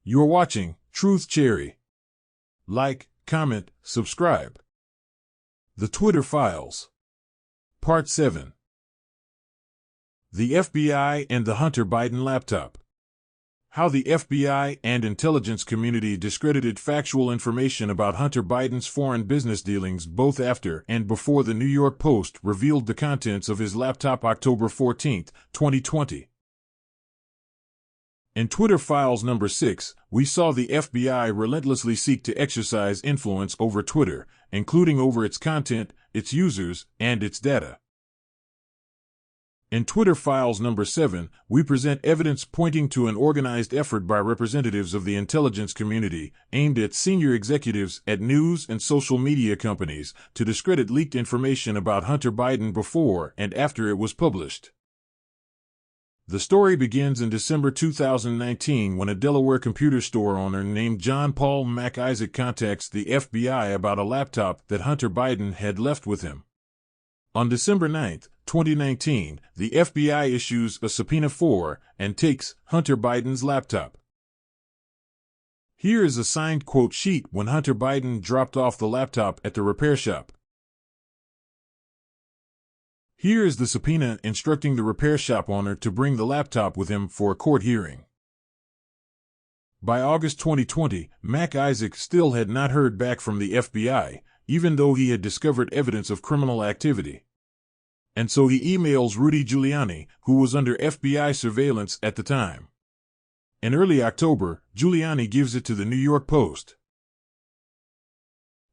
You're watching Truth Cherry. Like, comment, subscribe. The Twitter Files. Part 7. The FBI and the Hunter Biden laptop. How the FBI and intelligence community discredited factual information about Hunter Biden's foreign business dealings both after and before the New York Post revealed the contents of his laptop October 14, 2020. In Twitter Files number 6, we saw the FBI relentlessly seek to exercise influence over Twitter, including over its content, its users, and its data. In Twitter Files number 7, we present evidence pointing to an organized effort by representatives of the intelligence community, aimed at senior executives at news and social media companies, to discredit leaked information about Hunter Biden before and after it was published. The story begins in December 2019 when a Delaware computer store owner named John Paul Mac Isaac contacts the FBI about a laptop that Hunter Biden had left with him. On December 9, 2019, the FBI issues a subpoena for and takes Hunter Biden's laptop. Here is a signed quote sheet when Hunter Biden dropped off the laptop at the repair shop. Here is the subpoena instructing the repair shop owner to bring the laptop with him for a court hearing. By August 2020, Mac Isaac still had not heard back from the FBI, even though he had discovered evidence of criminal activity. And so he emails Rudy Giuliani, who was under FBI surveillance at the time. In early October, Giuliani gives it to the New York Post.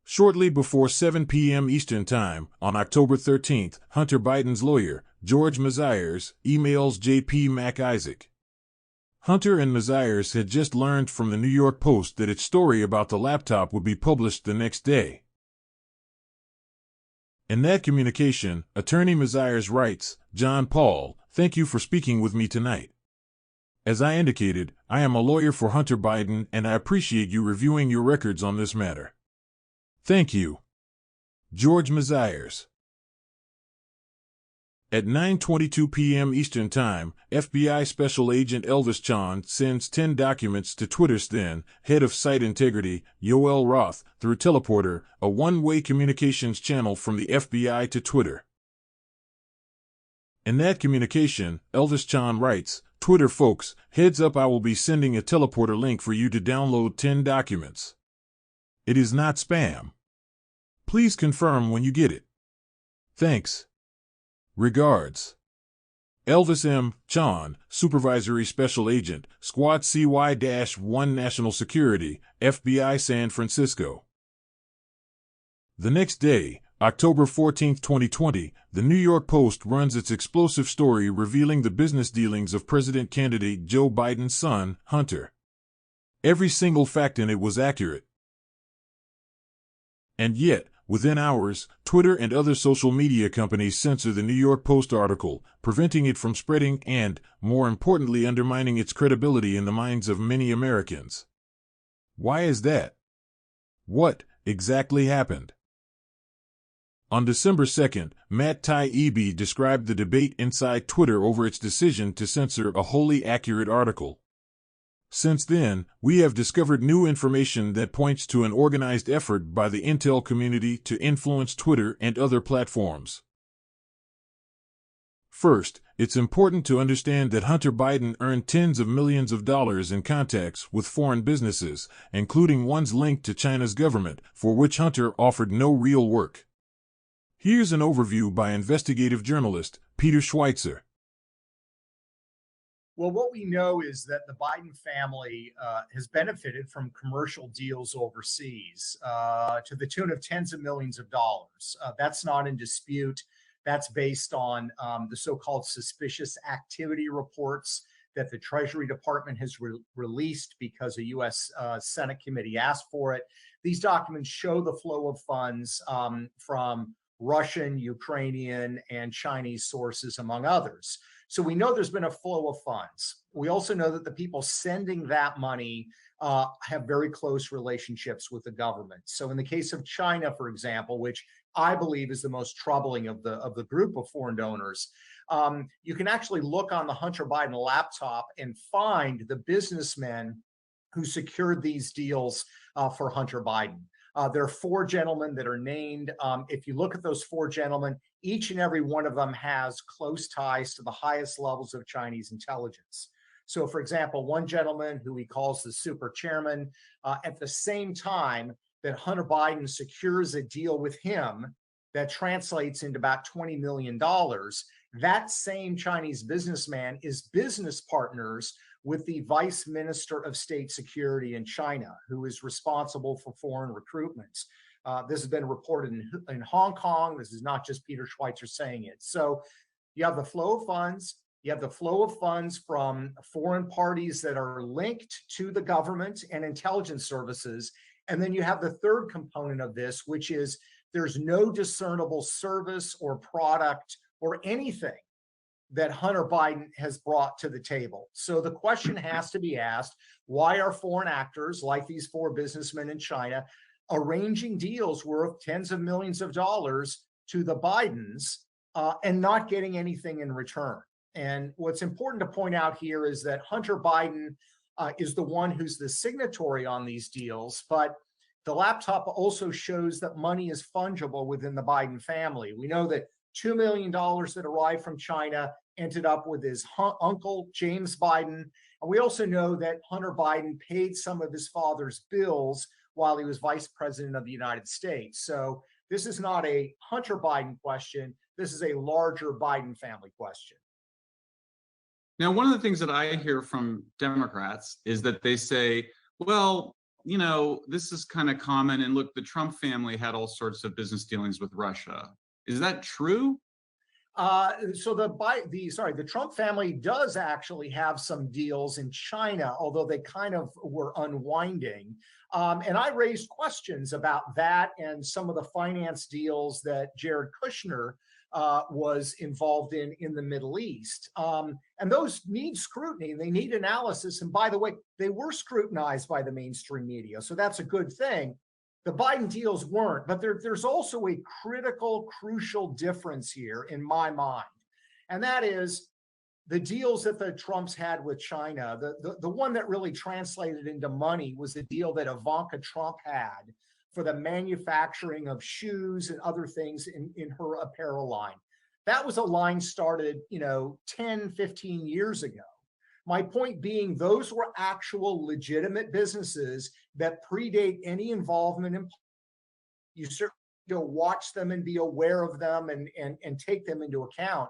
Shortly before 7 p.m. Eastern Time, on October 13, Hunter Biden's lawyer, George Mazires, emails J.P. Mac Isaac. Hunter and Mazires had just learned from the New York Post that its story about the laptop would be published the next day. In that communication, attorney Mazires writes, "John Paul, thank you for speaking with me tonight. As I indicated, I am a lawyer for Hunter Biden and I appreciate you reviewing your records on this matter. Thank you. George Mazires." At 9:22 p.m. Eastern Time, FBI Special Agent Elvis Chon sends 10 documents to Twitter's then head of site integrity, Yoel Roth, through Teleporter, a one-way communications channel from the FBI to Twitter. In that communication, Elvis Chon writes, "Twitter folks, heads up, I will be sending a Teleporter link for you to download 10 documents. It is not spam. Please confirm when you get it. Thanks. Regards. Elvis M. Chon, Supervisory Special Agent, Squad CY-1 National Security, FBI San Francisco." The next day, October 14, 2020, the New York Post runs its explosive story revealing the business dealings of President candidate Joe Biden's son, Hunter. Every single fact in it was accurate. And yet, within hours, Twitter and other social media companies censor the New York Post article, preventing it from spreading and, more importantly, undermining its credibility in the minds of many Americans. Why is that? What exactly happened? On December 2, Matt Taibbi described the debate inside Twitter over its decision to censor a wholly accurate article. Since then, we have discovered new information that points to an organized effort by the intel community to influence Twitter and other platforms. First, it's important to understand that Hunter Biden earned tens of millions of dollars in contacts with foreign businesses, including ones linked to China's government, for which Hunter offered no real work. Here's an overview by investigative journalist Peter Schweitzer. Well, what we know is that the Biden family has benefited from commercial deals overseas to the tune of tens of millions of dollars. That's not in dispute. That's based on the so-called suspicious activity reports that the Treasury Department has released because a U.S. Senate committee asked for it. These documents show the flow of funds from Russian, Ukrainian, and Chinese sources, among others. So we know there's been a flow of funds. We also know that the people sending that money have very close relationships with the government. So in the case of China, for example, which I believe is the most troubling of the group of foreign donors, you can actually look on the Hunter Biden laptop and find the businessmen who secured these deals for Hunter Biden. There are four gentlemen that are named. If you look at those four gentlemen, each and every one of them has close ties to the highest levels of Chinese intelligence. So, for example, one gentleman who he calls the super chairman, at the same time that Hunter Biden secures a deal with him that translates into about $20 million, that same Chinese businessman is business partners with the Vice Minister of State Security in China, who is responsible for foreign recruitment. This has been reported in Hong Kong. This is not just Peter Schweizer saying it. So you have the flow of funds. You have the flow of funds from foreign parties that are linked to the government and intelligence services. And then you have the third component of this, which is there's no discernible service or product or anything that Hunter Biden has brought to the table. So the question has to be asked, why are foreign actors like these four businessmen in China arranging deals worth tens of millions of dollars to the Bidens and not getting anything in return? And what's important to point out here is that Hunter Biden is the one who's the signatory on these deals, but the laptop also shows that money is fungible within the Biden family. We know that $2 million that arrived from China ended up with his uncle, James Biden. And we also know that Hunter Biden paid some of his father's bills while he was vice president of the United States. So this is not a Hunter Biden question. This is a larger Biden family question. Now, one of the things that I hear from Democrats is that they say, well, you know, this is kind of common. And look, the Trump family had all sorts of business dealings with Russia. Is that true? So the Trump family does actually have some deals in China, although they kind of were unwinding. And I raised questions about that and some of the finance deals that Jared Kushner was involved in the Middle East. And those need scrutiny. They need analysis. And by the way, they were scrutinized by the mainstream media. So that's a good thing. The Biden deals weren't, but there's also a crucial difference here in my mind. And that is the deals that the Trumps had with China. The one that really translated into money was the deal that Ivanka Trump had for the manufacturing of shoes and other things in her apparel line. That was a line started, 10, 15 years ago. My point being, those were actual legitimate businesses that predate any involvement in. You certainly go watch them and be aware of them and take them into account.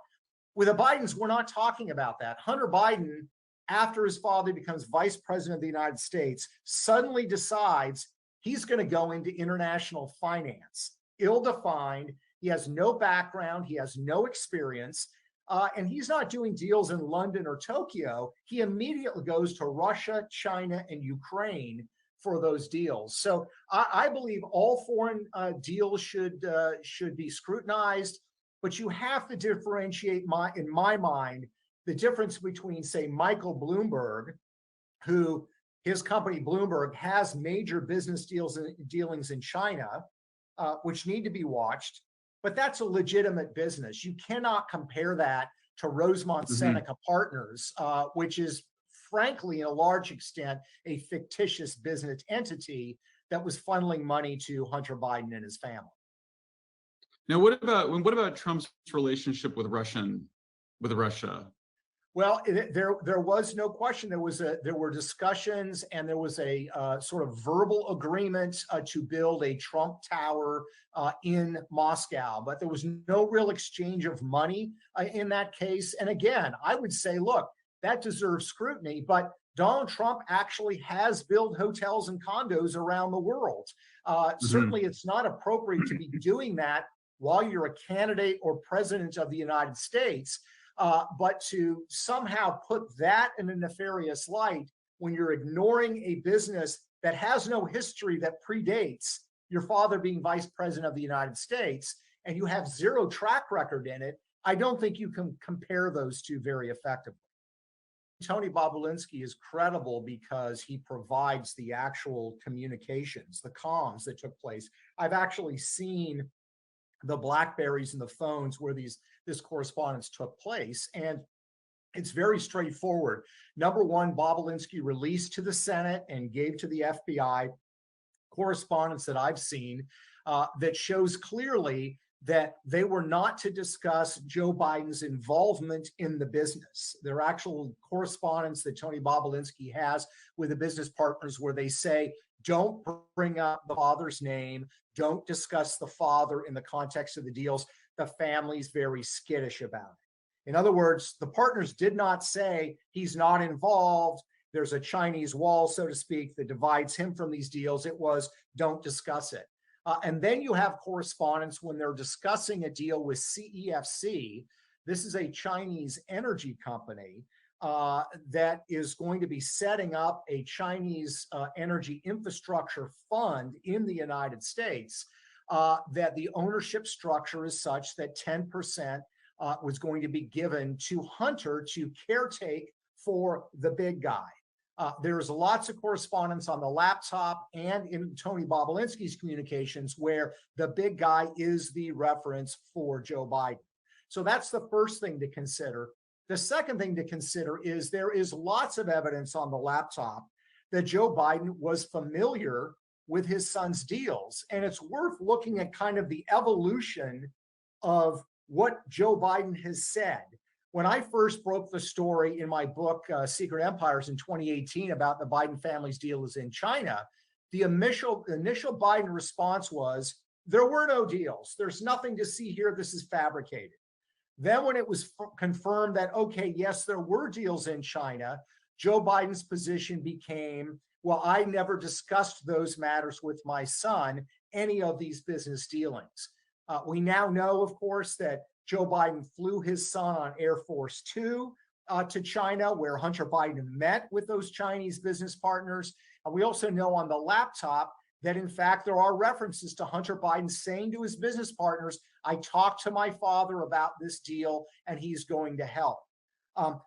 With the Bidens, we're not talking about that. Hunter Biden, after his father becomes vice president of the United States, suddenly decides he's going to go into international finance, ill-defined. He has no background. He has no experience. And he's not doing deals in London or Tokyo. He immediately goes to Russia, China, and Ukraine for those deals. So I believe all foreign deals should be scrutinized, but you have to differentiate, in my mind, the difference between, say, Michael Bloomberg, who his company Bloomberg has major business dealings in China, which need to be watched. But that's a legitimate business. You cannot compare that to Rosemont Seneca Partners, which is, frankly, in a large extent, a fictitious business entity that was funneling money to Hunter Biden and his family. Now, what about Trump's relationship with Russia? Well, there was no question. There were discussions, and there was a sort of verbal agreement to build a Trump Tower in Moscow, but there was no real exchange of money in that case. And again, I would say, look, that deserves scrutiny, but Donald Trump actually has built hotels and condos around the world. Certainly, it's not appropriate to be doing that while you're a candidate or president of the United States. But to somehow put that in a nefarious light when you're ignoring a business that has no history that predates your father being vice president of the United States, and you have zero track record in it, I don't think you can compare those two very effectively. Tony Bobulinski is credible because he provides the actual communications, the comms that took place. I've actually seen the BlackBerries and the phones where this correspondence took place. And It's very straightforward. Number one, Bobulinski released to the Senate and gave to the FBI correspondence that I've seen that shows clearly that they were not to discuss Joe Biden's involvement in the business. There are actual correspondence that Tony Bobulinski has with the business partners where they say, don't bring up the father's name, don't discuss the father in the context of the deals. The family's very skittish about it. In other words, the partners did not say he's not involved. There's a Chinese wall, so to speak, that divides him from these deals. It was, don't discuss it. And then you have correspondence when they're discussing a deal with CEFC. This is a Chinese energy company that is going to be setting up a Chinese energy infrastructure fund in the United States, that the ownership structure is such that 10% was going to be given to Hunter to caretake for the big guy. There's lots of correspondence on the laptop and in Tony Bobulinski's communications where the big guy is the reference for Joe Biden. So that's the first thing to consider. The second thing to consider is there is lots of evidence on the laptop that Joe Biden was familiar with his son's deals. And it's worth looking at kind of the evolution of what Joe Biden has said. When I first broke the story in my book, Secret Empires in 2018 about the Biden family's deals in China, the initial Biden response was, there were no deals. There's nothing to see here. This is fabricated. Then when it was confirmed that, okay, yes, there were deals in China, Joe Biden's position became, well, I never discussed those matters with my son, any of these business dealings. We now know, of course, that Joe Biden flew his son on Air Force Two to China, where Hunter Biden met with those Chinese business partners. And we also know on the laptop that, in fact, there are references to Hunter Biden saying to his business partners, I talked to my father about this deal and he's going to help.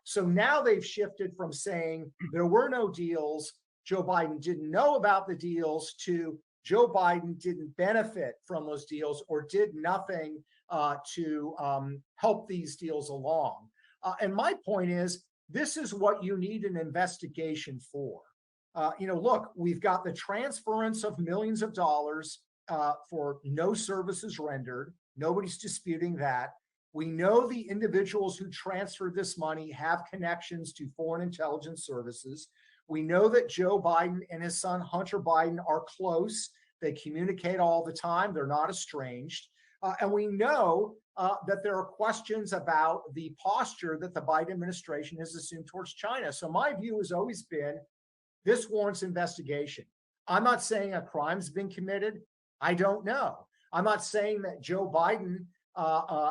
So now they've shifted from saying there were no deals, Joe Biden didn't know about the deals, to Joe Biden didn't benefit from those deals or did nothing to help these deals along. And my point is, this is what you need an investigation for. Look, we've got the transference of millions of dollars for no services rendered. Nobody's disputing that. We know the individuals who transferred this money have connections to foreign intelligence services. We know that Joe Biden and his son, Hunter Biden, are close. They communicate all the time. They're not estranged. And we know that there are questions about the posture that the Biden administration has assumed towards China. So my view has always been, this warrants investigation. I'm not saying a crime's been committed. I don't know. I'm not saying that Joe Biden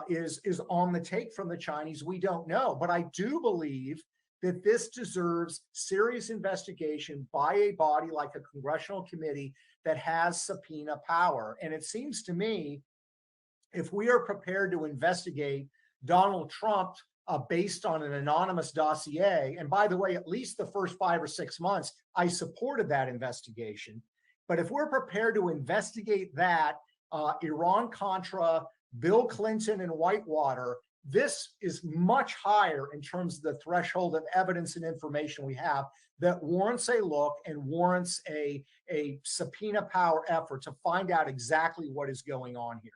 is on the take from the Chinese. We don't know. But I do believe that this deserves serious investigation by a body like a congressional committee that has subpoena power. And it seems to me, if we are prepared to investigate Donald Trump based on an anonymous dossier, and by the way, at least the first 5 or 6 months, I supported that investigation. But if we're prepared to investigate that, Iran-Contra, Bill Clinton and Whitewater, this is much higher in terms of the threshold of evidence and information we have that warrants a look and warrants a subpoena power effort to find out exactly what is going on here.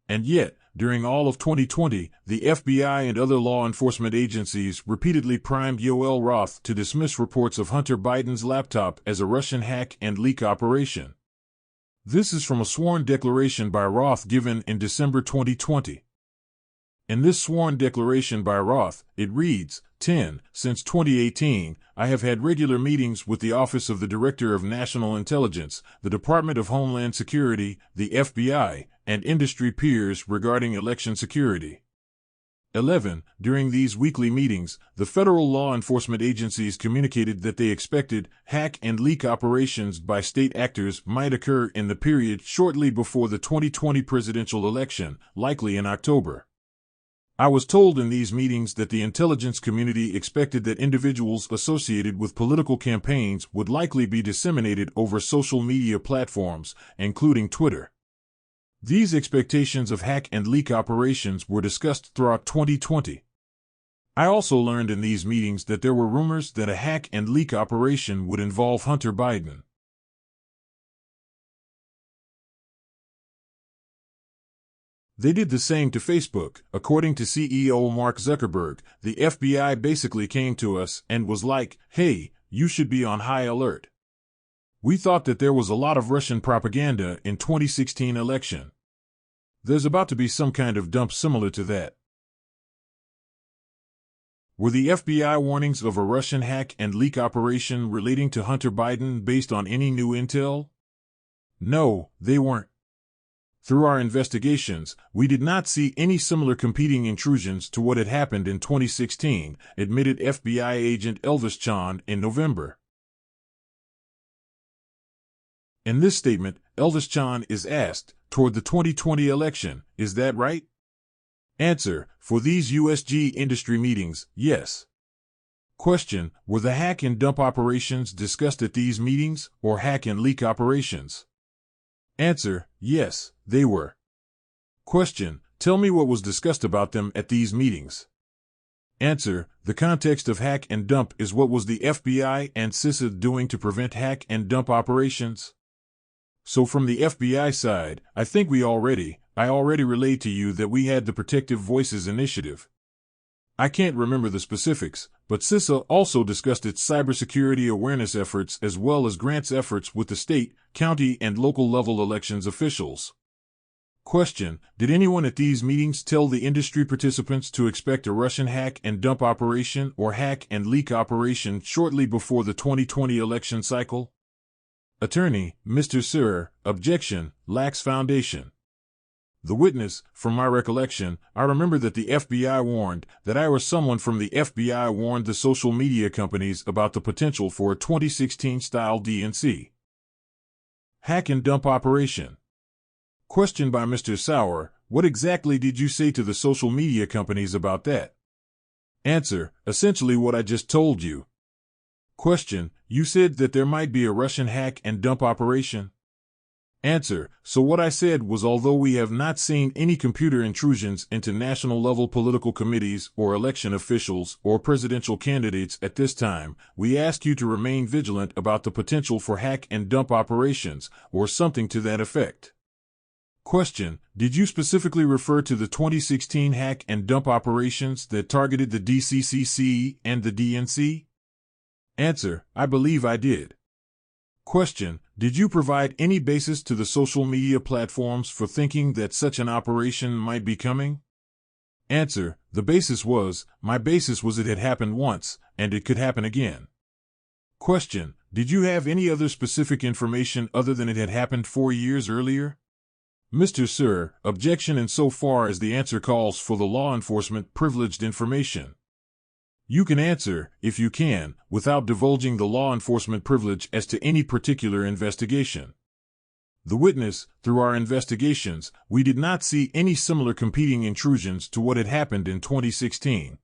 And yet, during all of 2020, the FBI and other law enforcement agencies repeatedly primed Yoel Roth to dismiss reports of Hunter Biden's laptop as a Russian hack and leak operation. This is from a sworn declaration by Roth given in December 2020. In this sworn declaration by Roth, it reads, 10. Since 2018, I have had regular meetings with the Office of the Director of National Intelligence, the Department of Homeland Security, the FBI, and industry peers regarding election security. 11. During these weekly meetings, the federal law enforcement agencies communicated that they expected hack and leak operations by state actors might occur in the period shortly before the 2020 presidential election, likely in October. I was told in these meetings that the intelligence community expected that individuals associated with political campaigns would likely be disseminated over social media platforms, including Twitter. These expectations of hack and leak operations were discussed throughout 2020. I also learned in these meetings that there were rumors that a hack and leak operation would involve Hunter Biden. They did the same to Facebook. According to CEO Mark Zuckerberg, the FBI basically came to us and was like, "Hey, you should be on high alert. We thought that there was a lot of Russian propaganda in 2016 election. There's about to be some kind of dump similar to that." Were the FBI warnings of a Russian hack and leak operation relating to Hunter Biden based on any new intel? No, they weren't. Through our investigations, we did not see any similar competing intrusions to what had happened in 2016, admitted FBI agent Elvis Chand in November. In this statement, Elvis Chand is asked, toward the 2020 election, is that right? Answer, for these USG industry meetings, yes. Question, were the hack and dump operations discussed at these meetings, or hack and leak operations? Answer, yes, they were. Question, tell me what was discussed about them at these meetings. Answer, the context of hack and dump is what was the FBI and CISA doing to prevent hack and dump operations? So from the FBI side, I think I already relayed to you that we had the Protective Voices Initiative. I can't remember the specifics, but CISA also discussed its cybersecurity awareness efforts as well as grants efforts with the state, county, and local level elections officials. Question, did anyone at these meetings tell the industry participants to expect a Russian hack and dump operation or hack and leak operation shortly before the 2020 election cycle? Attorney, Mr. Sir, objection, lacks foundation. The witness, from my recollection, I remember that the FBI warned, that I or someone from the FBI warned the social media companies about the potential for a 2016-style DNC hack and dump operation. Question by Mr. Sauer, what exactly did you say to the social media companies about that? Answer, essentially what I just told you. Question, you said that there might be a Russian hack and dump operation? Answer, so what I said was although we have not seen any computer intrusions into national-level political committees or election officials or presidential candidates at this time, we ask you to remain vigilant about the potential for hack and dump operations, or something to that effect. Question, did you specifically refer to the 2016 hack and dump operations that targeted the DCCC and the DNC? Answer, I believe I did. Question, did you provide any basis to the social media platforms for thinking that such an operation might be coming? Answer, my basis was it had happened once, and it could happen again. Question, did you have any other specific information other than it had happened 4 years earlier? Mr. Sir, objection insofar as the answer calls for the law enforcement privileged information. You can answer, if you can, without divulging the law enforcement privilege as to any particular investigation. The witness, through our investigations, we did not see any similar competing intrusions to what had happened in 2016.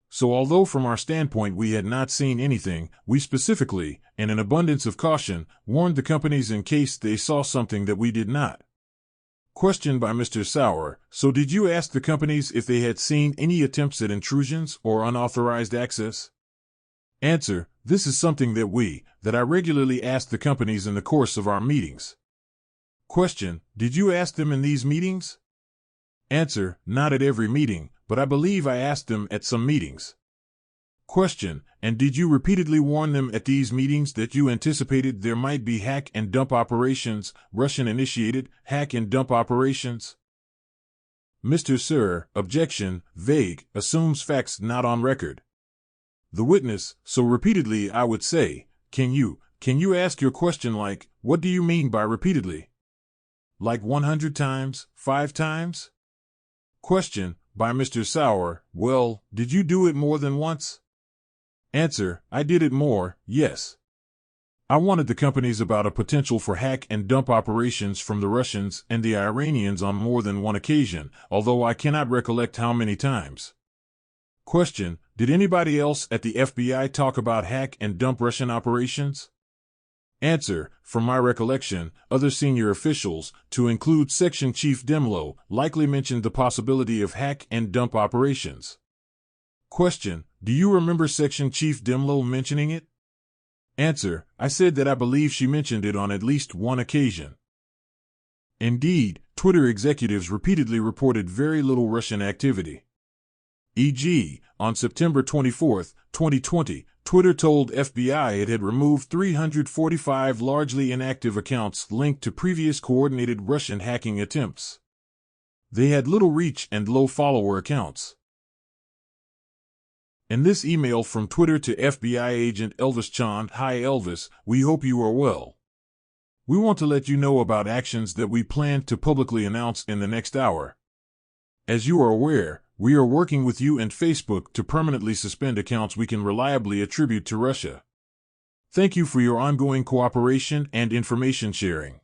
So although from our standpoint we had not seen anything, we specifically, in an abundance of caution, warned the companies in case they saw something that we did not. Question by Mr. Sauer, so did you ask the companies if they had seen any attempts at intrusions or unauthorized access? Answer, this is something that I regularly ask the companies in the course of our meetings. Question, did you ask them in these meetings? Answer, not at every meeting, but I believe I asked them at some meetings. Question, and did you repeatedly warn them at these meetings that you anticipated there might be hack and dump operations, Russian-initiated hack and dump operations? Mr. Sir, objection, vague, assumes facts not on record. The witness, so repeatedly I would say, can you ask your question like, what do you mean by repeatedly? Like 100 times, 5 times? Question, by Mr. Sauer, well, did you do it more than once? Answer, I did it more, yes. I warned the companies about a potential for hack and dump operations from the Russians and the Iranians on more than one occasion, although I cannot recollect how many times. Question, did anybody else at the FBI talk about hack and dump Russian operations? Answer, from my recollection, other senior officials, to include Section Chief Demlo, likely mentioned the possibility of hack and dump operations. Question: Do you remember Section Chief Demlow mentioning it? Answer: I said that I believe she mentioned it on at least one occasion. Indeed, Twitter executives repeatedly reported very little Russian activity. E.g., on September 24, 2020, Twitter told FBI it had removed 345 largely inactive accounts linked to previous coordinated Russian hacking attempts. They had little reach and low follower accounts. In this email from Twitter to FBI agent Elvis Chand: Hi Elvis, we hope you are well. We want to let you know about actions that we plan to publicly announce in the next hour. As you are aware, we are working with you and Facebook to permanently suspend accounts we can reliably attribute to Russia. Thank you for your ongoing cooperation and information sharing.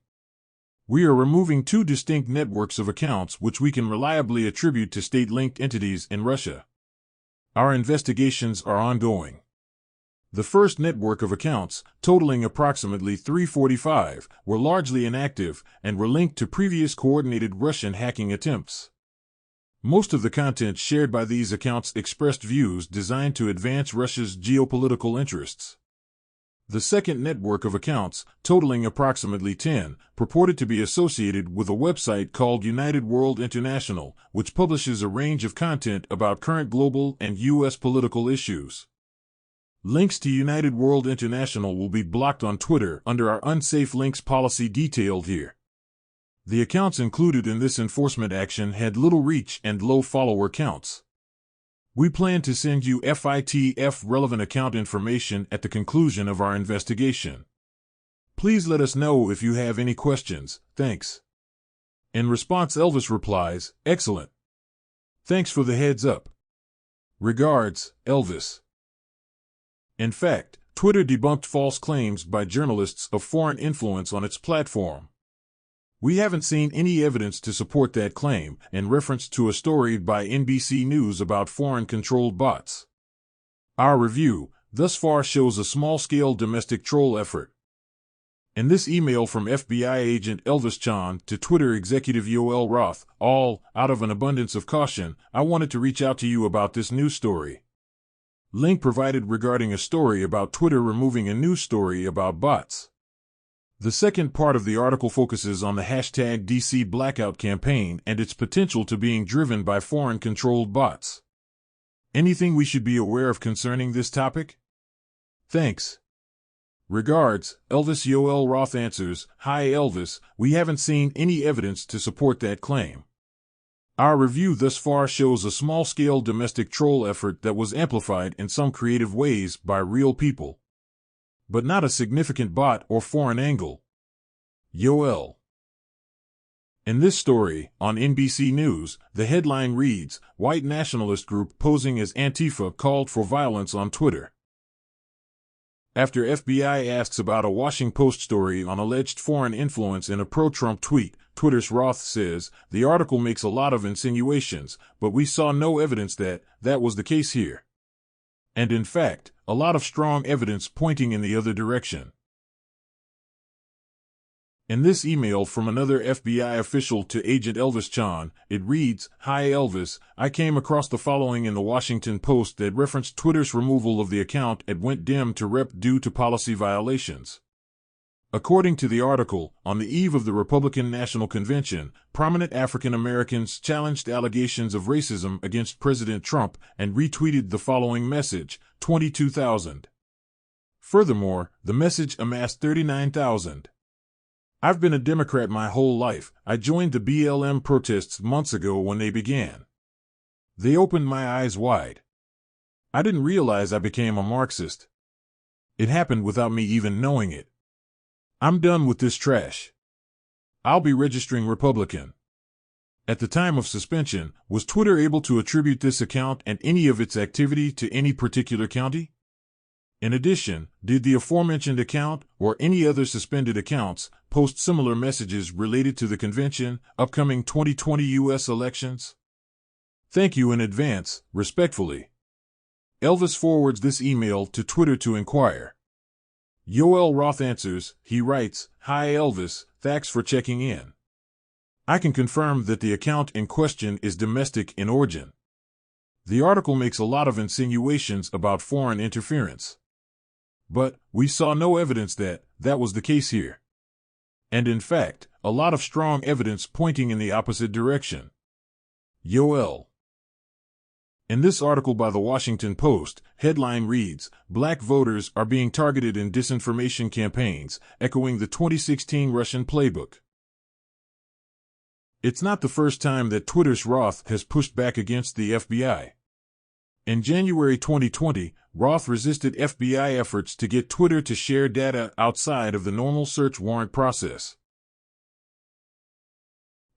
We are removing 2 distinct networks of accounts which we can reliably attribute to state-linked entities in Russia. Our investigations are ongoing. The first network of accounts, totaling approximately 345, were largely inactive and were linked to previous coordinated Russian hacking attempts. Most of the content shared by these accounts expressed views designed to advance Russia's geopolitical interests. The second network of accounts, totaling approximately 10, purported to be associated with a website called United World International, which publishes a range of content about current global and U.S. political issues. Links to United World International will be blocked on Twitter under our unsafe links policy detailed here. The accounts included in this enforcement action had little reach and low follower counts. We plan to send you FITF relevant account information at the conclusion of our investigation. Please let us know if you have any questions. Thanks. In response, Elvis replies, Excellent. Thanks for the heads up. Regards, Elvis. In fact, Twitter debunked false claims by journalists of foreign influence on its platform. We haven't seen any evidence to support that claim, in reference to a story by NBC News about foreign-controlled bots. Our review, thus far, shows a small-scale domestic troll effort. In this email from FBI agent Elvis Chand to Twitter executive Yoel Roth, all, out of an abundance of caution, I wanted to reach out to you about this news story. Link provided regarding a story about Twitter removing a news story about bots. The second part of the article focuses on the hashtag DC Blackout campaign and its potential to being driven by foreign-controlled bots. Anything we should be aware of concerning this topic? Thanks. Regards, Elvis. Yoel Roth answers, Hi Elvis, we haven't seen any evidence to support that claim. Our review thus far shows a small-scale domestic troll effort that was amplified in some creative ways by real people. But not a significant bot or foreign angle. Yoel. In this story, on NBC News, the headline reads, White nationalist group posing as Antifa called for violence on Twitter. After FBI asks about a Washington Post story on alleged foreign influence in a pro-Trump tweet, Twitter's Roth says, the article makes a lot of insinuations, but we saw no evidence that was the case here. And in fact, a lot of strong evidence pointing in the other direction. In this email from another FBI official to Agent Elvis Chand, it reads, Hi Elvis, I came across the following in the Washington Post that referenced Twitter's removal of the account at went dim to rep due to policy violations. According to the article, on the eve of the Republican National Convention, prominent African Americans challenged allegations of racism against President Trump and retweeted the following message, 22,000. Furthermore, the message amassed 39,000. I've been a Democrat my whole life. I joined the BLM protests months ago when they began. They opened my eyes wide. I didn't realize I became a Marxist. It happened without me even knowing it. I'm done with this trash. I'll be registering Republican. At the time of suspension, was Twitter able to attribute this account and any of its activity to any particular county? In addition, did the aforementioned account, or any other suspended accounts, post similar messages related to the convention, upcoming 2020 U.S. elections? Thank you in advance, respectfully. Elvis forwards this email to Twitter to inquire. Yoel Roth answers, he writes, Hi Elvis, thanks for checking in. I can confirm that the account in question is domestic in origin. The article makes a lot of insinuations about foreign interference. But we saw no evidence that was the case here. And in fact, a lot of strong evidence pointing in the opposite direction. Yoel. In this article by the Washington Post, headline reads, "Black voters are being targeted in disinformation campaigns, echoing the 2016 Russian playbook." It's not the first time that Twitter's Roth has pushed back against the FBI. In January 2020, Roth resisted FBI efforts to get Twitter to share data outside of the normal search warrant process.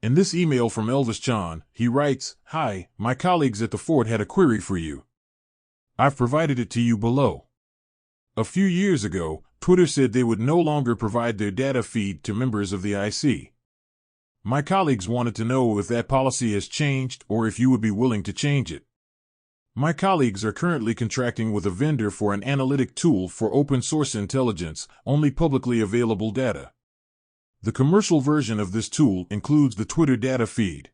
In this email from Elvis Chan, he writes, "Hi, my colleagues at the Fort had a query for you. I've provided it to you below. A few years ago, Twitter said they would no longer provide their data feed to members of the IC. My colleagues wanted to know if that policy has changed or if you would be willing to change it. My colleagues are currently contracting with a vendor for an analytic tool for open source intelligence, only publicly available data. The commercial version of this tool includes the Twitter data feed.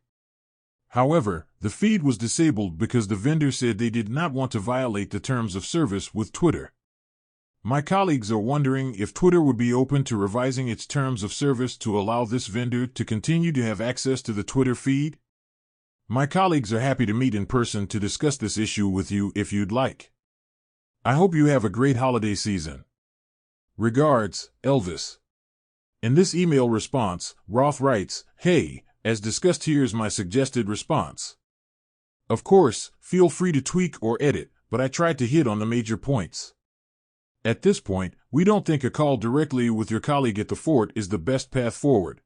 However, the feed was disabled because the vendor said they did not want to violate the terms of service with Twitter. My colleagues are wondering if Twitter would be open to revising its terms of service to allow this vendor to continue to have access to the Twitter feed. My colleagues are happy to meet in person to discuss this issue with you if you'd like. I hope you have a great holiday season. Regards, Elvis." In this email response, Roth writes, "Hey, as discussed, here's my suggested response. Of course, feel free to tweak or edit, but I tried to hit on the major points. At this point, we don't think a call directly with your colleague at the Fort is the best path forward.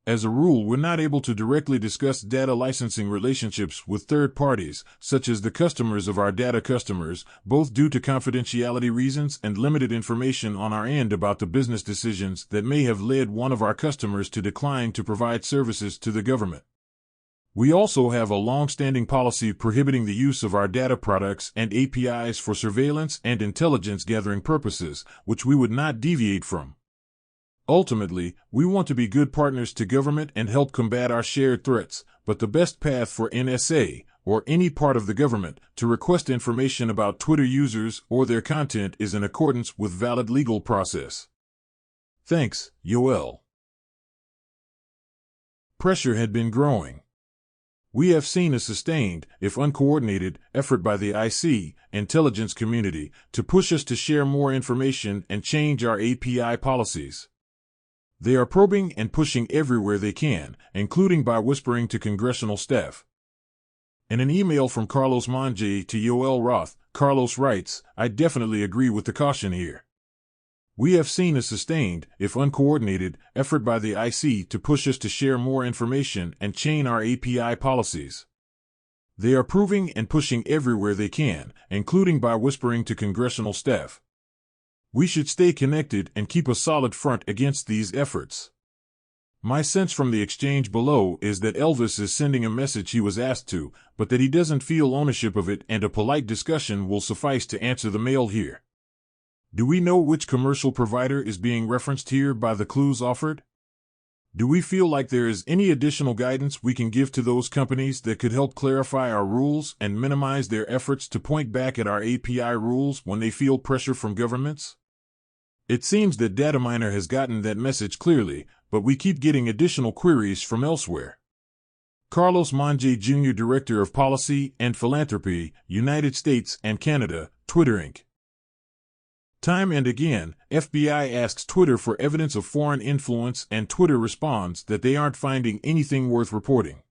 As a rule, we're not able to directly discuss data licensing relationships with third parties, such as the customers of our data customers, both due to confidentiality reasons and limited information on our end about the business decisions that may have led one of our customers to decline to provide services to the government. We also have a long-standing policy prohibiting the use of our data products and APIs for surveillance and intelligence gathering purposes, which we would not deviate from. Ultimately, we want to be good partners to government and help combat our shared threats, but the best path for NSA, or any part of the government, to request information about Twitter users or their content is in accordance with valid legal process. Thanks, Yoel." Pressure had been growing. We have seen a sustained, if uncoordinated, effort by the IC, intelligence community, to push us to share more information and change our API policies. They are probing and pushing everywhere they can, including by whispering to congressional staff. In an email from Carlos Monge to Yoel Roth, Carlos writes, "I definitely agree with the caution here. We have seen a sustained, if uncoordinated, effort by the IC to push us to share more information and chain our API policies. They are proving and pushing everywhere they can, including by whispering to congressional staff. We should stay connected and keep a solid front against these efforts." My sense from the exchange below is that Elvis is sending a message he was asked to, but that he doesn't feel ownership of it, and a polite discussion will suffice to answer the mail here. Do we know which commercial provider is being referenced here by the clues offered? Do we feel like there is any additional guidance we can give to those companies that could help clarify our rules and minimize their efforts to point back at our API rules when they feel pressure from governments? It seems that Dataminr has gotten that message clearly, but we keep getting additional queries from elsewhere. Carlos Monge Jr., Director of Policy and Philanthropy, United States and Canada, Twitter Inc. Time and again, FBI asks Twitter for evidence of foreign influence, and Twitter responds that they aren't finding anything worth reporting.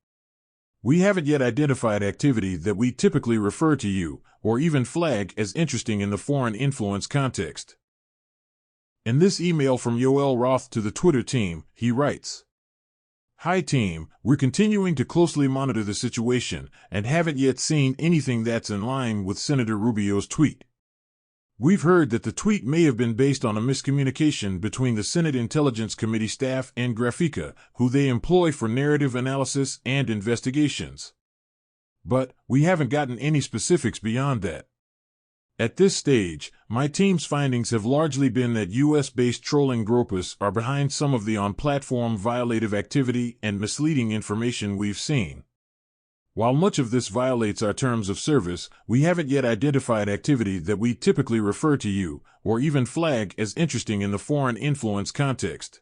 We haven't yet identified activity that we typically refer to you, or even flag as interesting in the foreign influence context. In this email from Yoel Roth to the Twitter team, he writes, "Hi team, we're continuing to closely monitor the situation and haven't yet seen anything that's in line with Senator Rubio's tweet. We've heard that the tweet may have been based on a miscommunication between the Senate Intelligence Committee staff and Graphika, who they employ for narrative analysis and investigations. But we haven't gotten any specifics beyond that. At this stage, my team's findings have largely been that U.S.-based trolling groups are behind some of the on-platform violative activity and misleading information we've seen. While much of this violates our terms of service, we haven't yet identified activity that we typically refer to you, or even flag as interesting in the foreign influence context.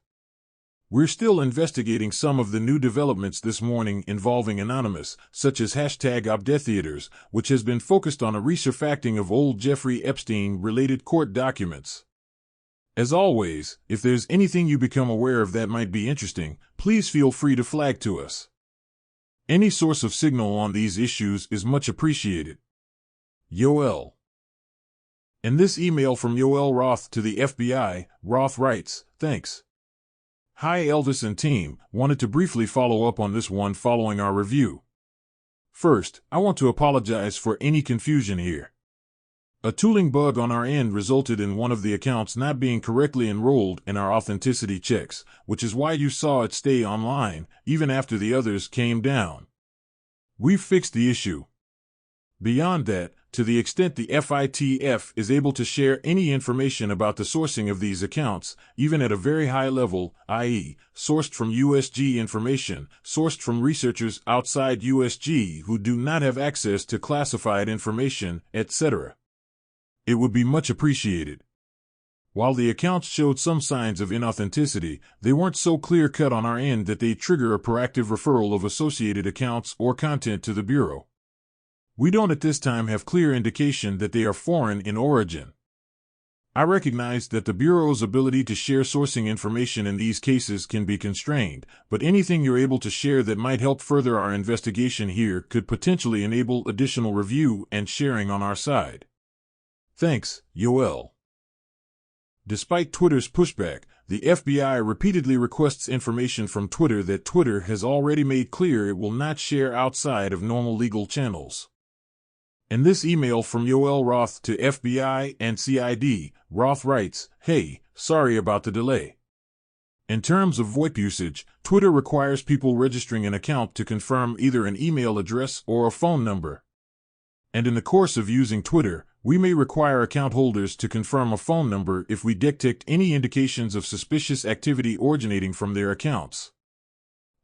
We're still investigating some of the new developments this morning involving Anonymous, such as #ObDeathTheaters, which has been focused on a resurfacting of old Jeffrey Epstein-related court documents. As always, if there's anything you become aware of that might be interesting, please feel free to flag to us. Any source of signal on these issues is much appreciated. Yoel. In this email from Yoel Roth to the FBI, Roth writes, "Thanks. Hi Elvis and team, wanted to briefly follow up on this one following our review. First, I want to apologize for any confusion here. A tooling bug on our end resulted in one of the accounts not being correctly enrolled in our authenticity checks, which is why you saw it stay online, even after the others came down. We've fixed the issue. Beyond that, to the extent the FITF is able to share any information about the sourcing of these accounts, even at a very high level, i.e., sourced from USG information, sourced from researchers outside USG who do not have access to classified information, etc., it would be much appreciated. While the accounts showed some signs of inauthenticity, they weren't so clear-cut on our end that they trigger a proactive referral of associated accounts or content to the Bureau. We don't at this time have clear indication that they are foreign in origin. I recognize that the Bureau's ability to share sourcing information in these cases can be constrained, but anything you're able to share that might help further our investigation here could potentially enable additional review and sharing on our side. Thanks, Yoel." Despite Twitter's pushback, the FBI repeatedly requests information from Twitter that Twitter has already made clear it will not share outside of normal legal channels. In this email from Yoel Roth to FBI and CID, Roth writes, "Hey, sorry about the delay. In terms of VoIP usage, Twitter requires people registering an account to confirm either an email address or a phone number. And in the course of using Twitter, we may require account holders to confirm a phone number if we detect any indications of suspicious activity originating from their accounts.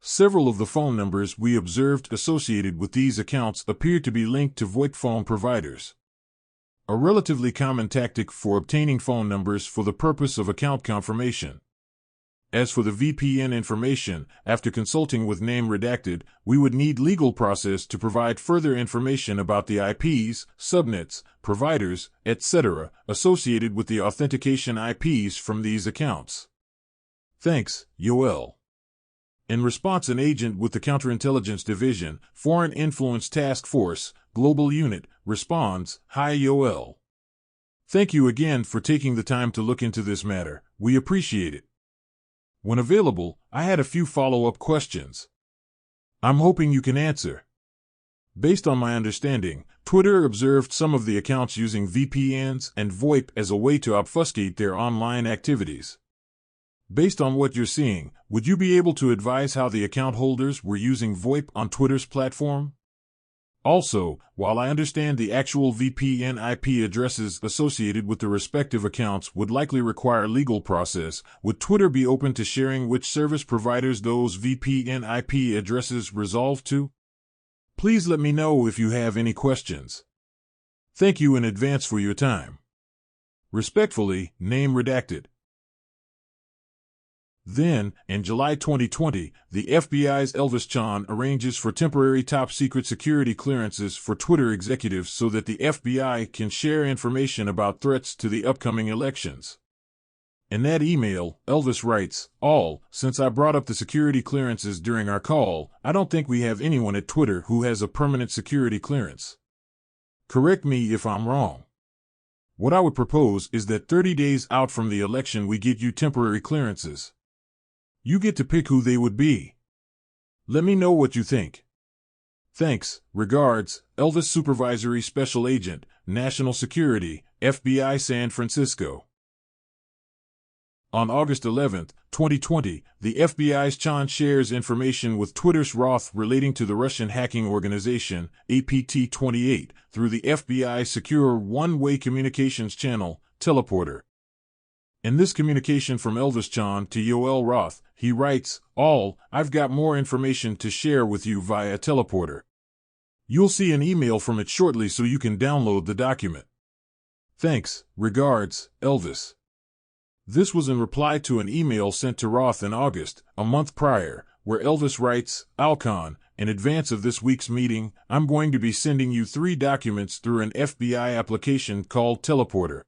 Several of the phone numbers we observed associated with these accounts appear to be linked to VoIP phone providers. A relatively common tactic for obtaining phone numbers for the purpose of account confirmation. As for the VPN information, after consulting with Name Redacted, we would need legal process to provide further information about the IPs, subnets, providers, etc., associated with the authentication IPs from these accounts. Thanks, Yoel." In response, an agent with the Counterintelligence Division, Foreign Influence Task Force, Global Unit, responds, "Hi Yoel. Thank you again for taking the time to look into this matter. We appreciate it. When available, I had a few follow-up questions. I'm hoping you can answer. Based on my understanding, Twitter observed some of the accounts using VPNs and VoIP as a way to obfuscate their online activities. Based on what you're seeing, would you be able to advise how the account holders were using VoIP on Twitter's platform? Also, while I understand the actual VPN IP addresses associated with the respective accounts would likely require legal process, would Twitter be open to sharing which service providers those VPN IP addresses resolve to? Please let me know if you have any questions. Thank you in advance for your time. Respectfully, Name Redacted. Then, in July 2020, the FBI's Elvis Chan arranges for temporary top-secret security clearances for Twitter executives so that the FBI can share information about threats to the upcoming elections. In that email, Elvis writes, "Since I brought up the security clearances during our call, I don't think we have anyone at Twitter who has a permanent security clearance. Correct me if I'm wrong. What I would propose is that 30 days out from the election we get you temporary clearances. You get to pick who they would be. Let me know what you think. Thanks, regards, Elvis Supervisory Special Agent, National Security, FBI San Francisco." On August 11, 2020, the FBI's Chan shares information with Twitter's Roth relating to the Russian hacking organization, APT28, through the FBI's secure one-way communications channel, Teleporter. In this communication from Elvis Chan to Yoel Roth, he writes, "I've got more information to share with you via Teleporter. You'll see an email from it shortly so you can download the document. Thanks. Regards, Elvis. This was in reply to an email sent to Roth in August, a month prior, where Elvis writes, Alcon, in advance of this week's meeting, I'm going to be sending you 3 documents through an FBI application called Teleporter.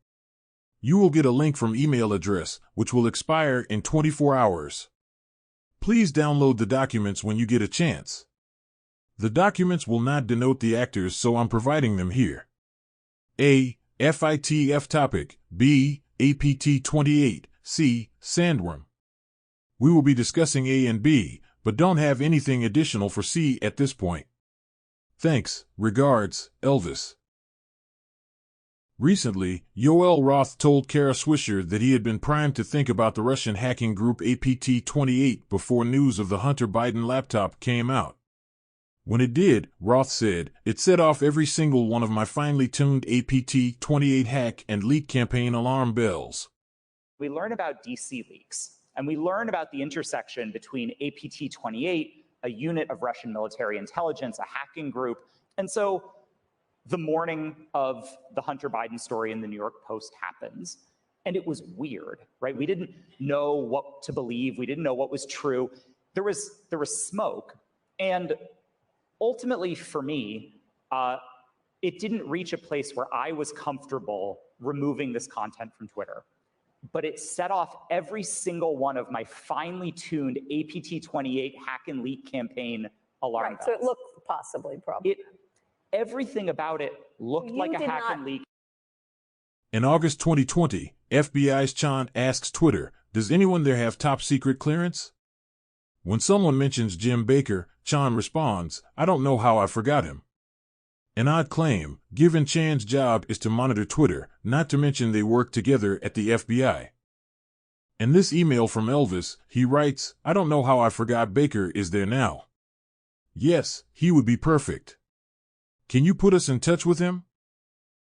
You will get a link from email address, which will expire in 24 hours. Please download the documents when you get a chance. The documents will not denote the actors, so I'm providing them here. A. FITF topic. B. APT 28. C. Sandworm. We will be discussing A and B, but don't have anything additional for C at this point. Thanks. Regards, Elvis. Recently, Yoel Roth told Kara Swisher that he had been primed to think about the Russian hacking group APT-28 before news of the Hunter Biden laptop came out. When it did, Roth said, it set off every single one of my finely tuned APT-28 hack and leak campaign alarm bells. We learn about DC leaks, and we learn about the intersection between APT-28, a unit of Russian military intelligence, a hacking group, and so the morning of the Hunter Biden story in the New York Post happens, and it was weird, right? We didn't know what to believe. We didn't know what was true. There was smoke, and ultimately for me, it didn't reach a place where I was comfortable removing this content from Twitter, but it set off every single one of my finely tuned APT-28 hack and leak campaign alarm bells. So it looked possibly probably. Everything about it looked like a hack and leak. In August 2020, FBI's Chan asks Twitter, does anyone there have top secret clearance? When someone mentions Jim Baker, Chan responds, I don't know how I forgot him. An odd claim, given Chan's job is to monitor Twitter, not to mention they work together at the FBI. In this email from Elvis, he writes, I don't know how I forgot Baker is there now. Yes, he would be perfect. Can you put us in touch with him?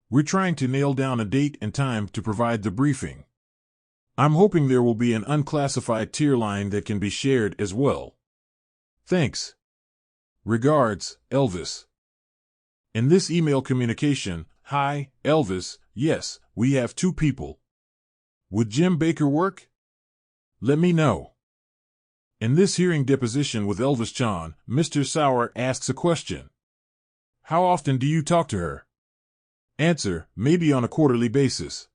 We're trying to nail down a date and time to provide the briefing. I'm hoping there will be an unclassified tier line that can be shared as well. Thanks. Regards, Elvis. In this email communication, hi, Elvis, yes, we have 2 people. Would Jim Baker work? Let me know. In this hearing deposition with Elvis Chan, Mr. Sauer asks a question. How often do you talk to her? Answer, maybe on a quarterly basis.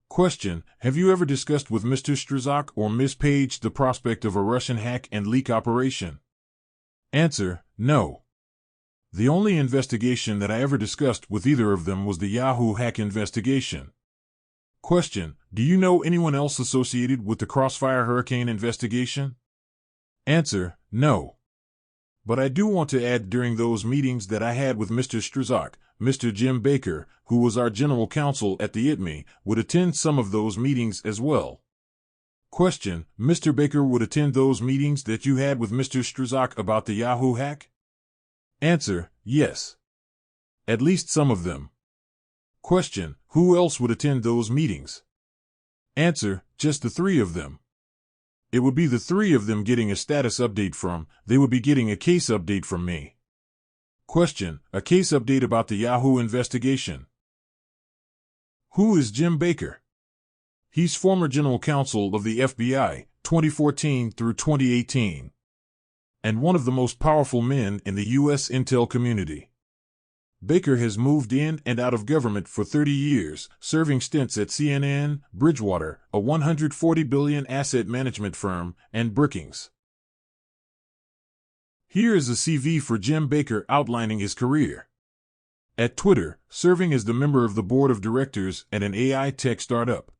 Question, have you ever discussed with Mr. Strzok or Ms. Page the prospect of a Russian hack and leak operation? Answer, no. The only investigation that I ever discussed with either of them was the Yahoo hack investigation. Question, do you know anyone else associated with the Crossfire Hurricane investigation? Answer, no. But I do want to add during those meetings that I had with Mr. Strzok, Mr. Jim Baker, who was our general counsel at the ITME, would attend some of those meetings as well. Question, Mr. Baker would attend those meetings that you had with Mr. Strzok about the Yahoo hack? Answer, yes. At least some of them. Question, who else would attend those meetings? Answer, just the 3 of them. It would be the 3 of them getting a status update from, they would be getting a case update from me. Question, a case update about the Yahoo investigation. Who is Jim Baker? He's former general counsel of the FBI, 2014 through 2018. And one of the most powerful men in the U.S. intel community. Baker has moved in and out of government for 30 years, serving stints at CNN, Bridgewater, a $140 billion asset management firm, and Brookings. Here is a CV for Jim Baker outlining his career. At Twitter, serving as the member of the board of directors at an AI tech startup.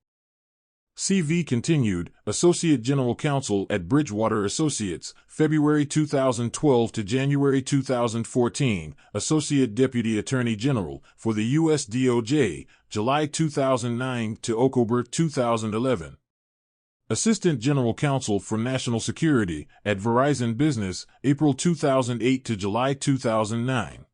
CV continued, Associate General Counsel at Bridgewater Associates, February 2012 to January 2014, Associate Deputy Attorney General for the U.S. DOJ, July 2009 to October 2011. Assistant General Counsel for National Security at Verizon Business, April 2008 to July 2009.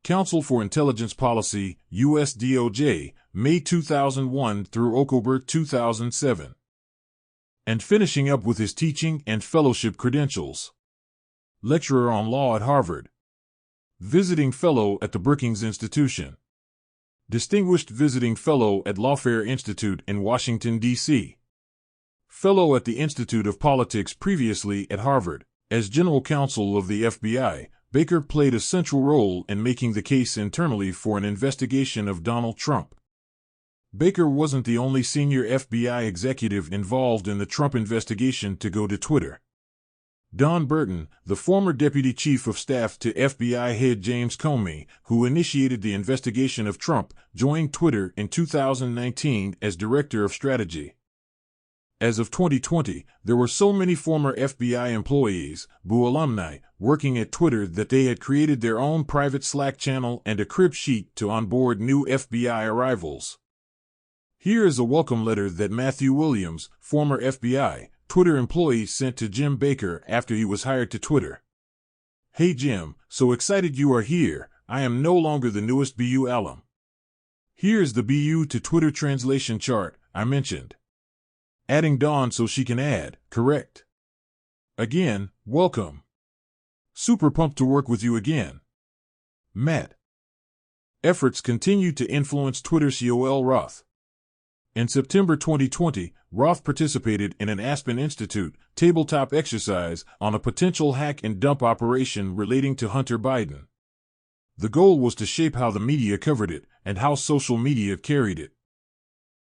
Counsel for Intelligence Policy, U.S. DOJ, May 2001 through October 2007. And finishing up with his teaching and fellowship credentials. Lecturer on law at Harvard. Visiting Fellow at the Brookings Institution. Distinguished Visiting Fellow at Lawfare Institute in Washington, D.C. Fellow at the Institute of Politics, previously at Harvard. As General Counsel of the FBI, Baker played a central role in making the case internally for an investigation of Donald Trump. Baker wasn't the only senior FBI executive involved in the Trump investigation to go to Twitter. Don Burton, the former deputy chief of staff to FBI head James Comey, who initiated the investigation of Trump, joined Twitter in 2019 as director of strategy. As of 2020, there were so many former FBI employees, BU alumni, working at Twitter that they had created their own private Slack channel and a crib sheet to onboard new FBI arrivals. Here is a welcome letter that Matthew Williams, former FBI, Twitter employee, sent to Jim Baker after he was hired to Twitter. Hey Jim, so excited you are here. I am no longer the newest BU alum. Here's the BU to Twitter translation chart I mentioned. Adding Dawn so she can add, correct. Again, welcome. Super pumped to work with you again. Matt. Efforts continue to influence Twitter's Yoel Roth. In September 2020, Roth participated in an Aspen Institute tabletop exercise on a potential hack and dump operation relating to Hunter Biden. The goal was to shape how the media covered it and how social media carried it.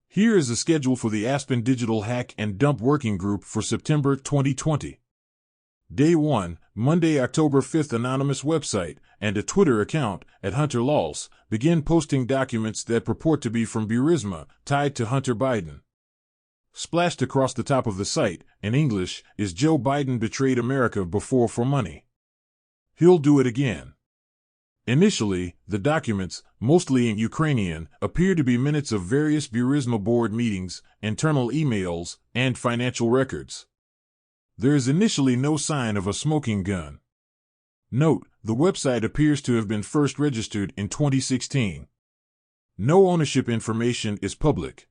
Here is a schedule for the Aspen Digital Hack and Dump Working Group for September 2020. Day 1, Monday, October 5th. Anonymous website and a Twitter account at Hunter Laws begin posting documents that purport to be from Burisma tied to Hunter Biden. Splashed across the top of the site, in English, is Joe Biden betrayed America before for money. He'll do it again. Initially, the documents, mostly in Ukrainian, appear to be minutes of various Burisma board meetings, internal emails, and financial records. There is initially no sign of a smoking gun. Note, the website appears to have been first registered in 2016. No ownership information is public.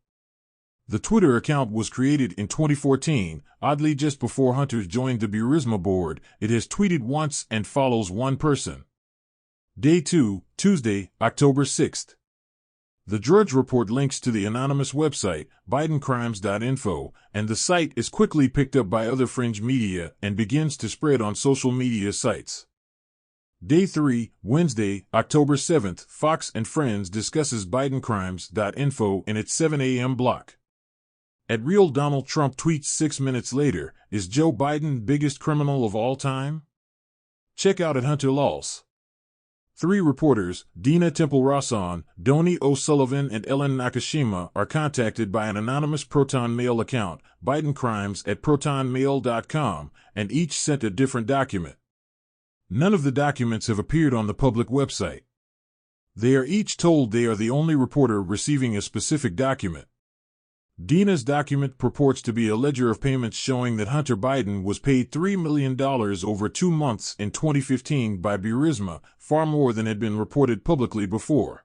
The Twitter account was created in 2014, oddly just before Hunter joined the Burisma board. It has tweeted once and follows one person. Day 2, Tuesday, October 6th. The Drudge Report links to the anonymous website, BidenCrimes.info, and the site is quickly picked up by other fringe media and begins to spread on social media sites. Day 3, Wednesday, October 7th. Fox and Friends discusses BidenCrimes.info in its 7 a.m. block. At Real Donald Trump tweets 6 minutes later, is Joe Biden biggest criminal of all time? Check out at Hunter Laws. 3 reporters, Dina Temple-Rosson, Donnie O'Sullivan, and Ellen Nakashima, are contacted by an anonymous Proton Mail account, BidenCrimes@protonmail.com, and each sent a different document. None of the documents have appeared on the public website. They are each told they are the only reporter receiving a specific document. Dina's document purports to be a ledger of payments showing that Hunter Biden was paid $3 million over 2 months in 2015 by Burisma, far more than had been reported publicly before.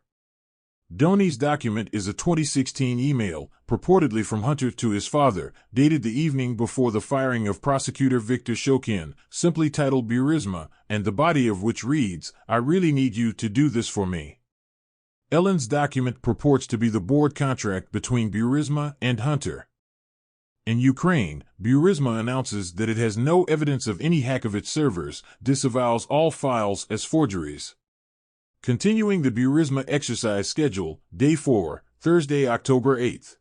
Donnie's document is a 2016 email, purportedly from Hunter to his father, dated the evening before the firing of prosecutor Victor Shokin, simply titled Burisma, and the body of which reads, "I really need you to do this for me." Ellen's document purports to be the board contract between Burisma and Hunter. In Ukraine, Burisma announces that it has no evidence of any hack of its servers, disavows all files as forgeries. Continuing the Burisma exercise schedule, Day 4, Thursday, October 8th.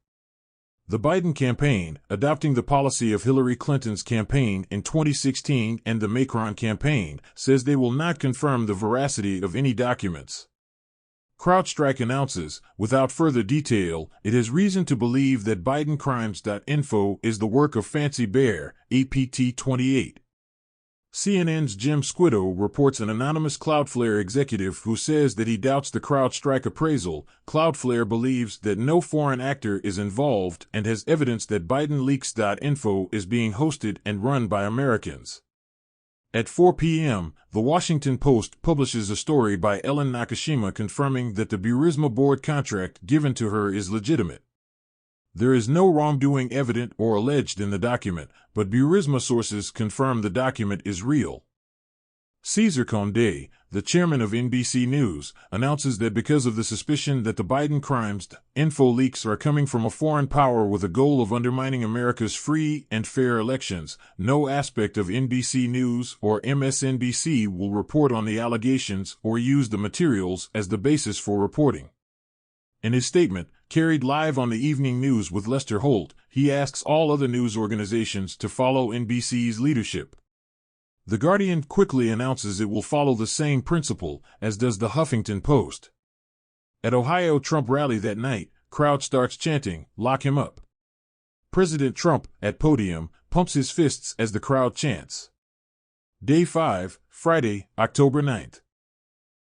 The Biden campaign, adopting the policy of Hillary Clinton's campaign in 2016 and the Macron campaign, says they will not confirm the veracity of any documents. CrowdStrike announces, without further detail, it has reason to believe that BidenCrimes.info is the work of Fancy Bear, APT28. CNN's Jim Squitto reports an anonymous Cloudflare executive who says that he doubts the CrowdStrike appraisal. Cloudflare believes that no foreign actor is involved and has evidence that BidenLeaks.info is being hosted and run by Americans. At 4 p.m., The Washington Post publishes a story by Ellen Nakashima confirming that the Burisma board contract given to her is legitimate. There is no wrongdoing evident or alleged in the document, but Burisma sources confirm the document is real. Cesar Conde, the chairman of NBC News, announces that because of the suspicion that the Biden crimes info leaks are coming from a foreign power with a goal of undermining America's free and fair elections, no aspect of NBC News or MSNBC will report on the allegations or use the materials as the basis for reporting. In his statement, carried live on the evening news with Lester Holt, he asks all other news organizations to follow NBC's leadership. The Guardian quickly announces it will follow the same principle, as does the Huffington Post. At Ohio Trump rally that night, crowd starts chanting, "Lock him up." President Trump, at podium, pumps his fists as the crowd chants. Day 5, Friday, October 9th.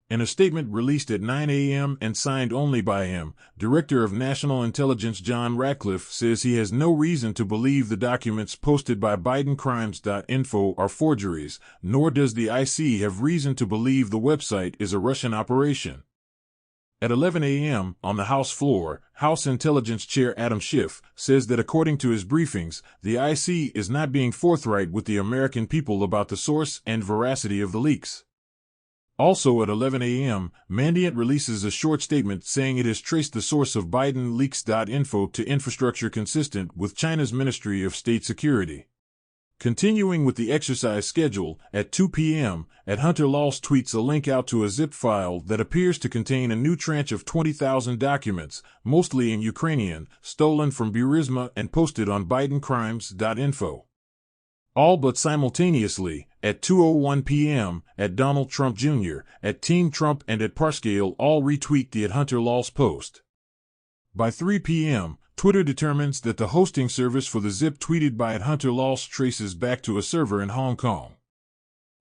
In a statement released at 9 a.m. and signed only by him, Director of National Intelligence John Ratcliffe says he has no reason to believe the documents posted by BidenCrimes.info are forgeries, nor does the IC have reason to believe the website is a Russian operation. At 11 a.m., on the House floor, House Intelligence Chair Adam Schiff says that according to his briefings, the IC is not being forthright with the American people about the source and veracity of the leaks. Also at 11 a.m., Mandiant releases a short statement saying it has traced the source of BidenLeaks.info to infrastructure consistent with China's Ministry of State Security. Continuing with the exercise schedule, at 2 p.m., Hunter Laws tweets a link out to a zip file that appears to contain a new tranche of 20,000 documents, mostly in Ukrainian, stolen from Burisma and posted on BidenCrimes.info. All but simultaneously, at 2:01 p.m., Donald Trump Jr., Team Trump and Parscale all retweet the Hunter Laws post. By 3 p.m., Twitter determines that the hosting service for the zip tweeted by Hunter Laws traces back to a server in Hong Kong.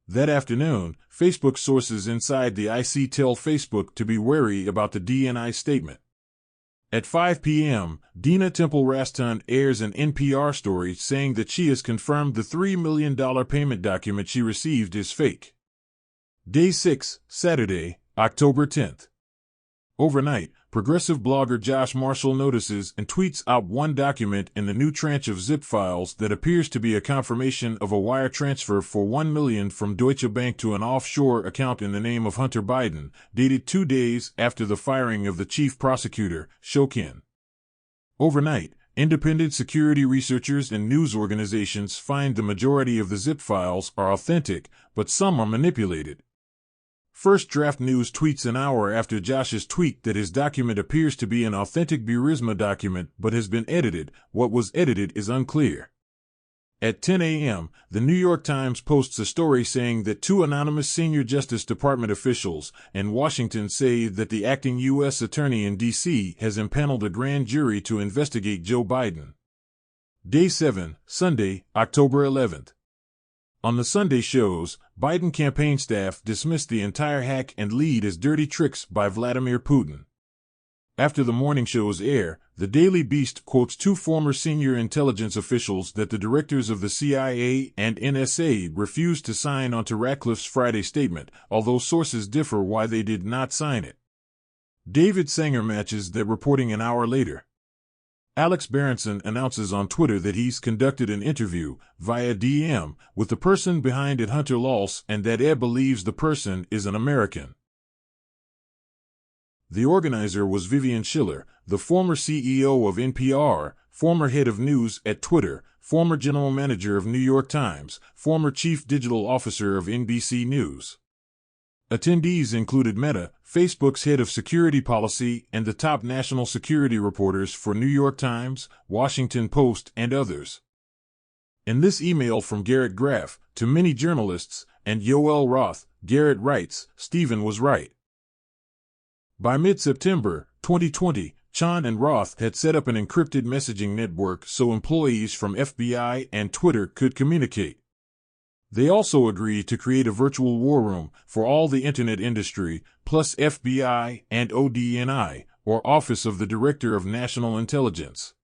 That afternoon, Facebook sources inside the IC tell Facebook to be wary about the DNI statement. At 5 p.m., Dina Temple-Raston airs an NPR story saying that she has confirmed the $3 million payment document she received is fake. Day 6, Saturday, October 10th. Overnight, progressive blogger Josh Marshall notices and tweets out one document in the new tranche of zip files that appears to be a confirmation of a wire transfer for $1 million from Deutsche Bank to an offshore account in the name of Hunter Biden, dated 2 days after the firing of the chief prosecutor, Shokin. Overnight, independent security researchers and news organizations find the majority of the zip files are authentic, but some are manipulated. First Draft News tweets an hour after Josh's tweet that his document appears to be an authentic Burisma document but has been edited. What was edited is unclear. At 10 a.m., the New York Times posts a story saying that two anonymous senior Justice Department officials in Washington say that the acting U.S. attorney in D.C. has impaneled a grand jury to investigate Joe Biden. Day 7, Sunday, October 11th. On the Sunday shows, Biden campaign staff dismissed the entire hack and lead as dirty tricks by Vladimir Putin. After the morning shows air, the Daily Beast quotes two former senior intelligence officials that the directors of the CIA and NSA refused to sign onto Ratcliffe's Friday statement, although sources differ why they did not sign it. David Sanger matches that reporting an hour later. Alex Berenson announces on Twitter that he's conducted an interview, via DM, with the person behind it, Hunter Laws, and that Ed believes the person is an American. The organizer was Vivian Schiller, the former CEO of NPR, former head of news at Twitter, former general manager of New York Times, former chief digital officer of NBC News. Attendees included Meta, Facebook's head of security policy, and the top national security reporters for New York Times, Washington Post, and others. In this email from Garrett Graff to many journalists and Yoel Roth, Garrett writes, "Stephen was right." By mid-September 2020, Chan and Roth had set up an encrypted messaging network so employees from FBI and Twitter could communicate. They also agreed to create a virtual war room for all the internet industry, plus FBI and ODNI, or Office of the Director of National Intelligence.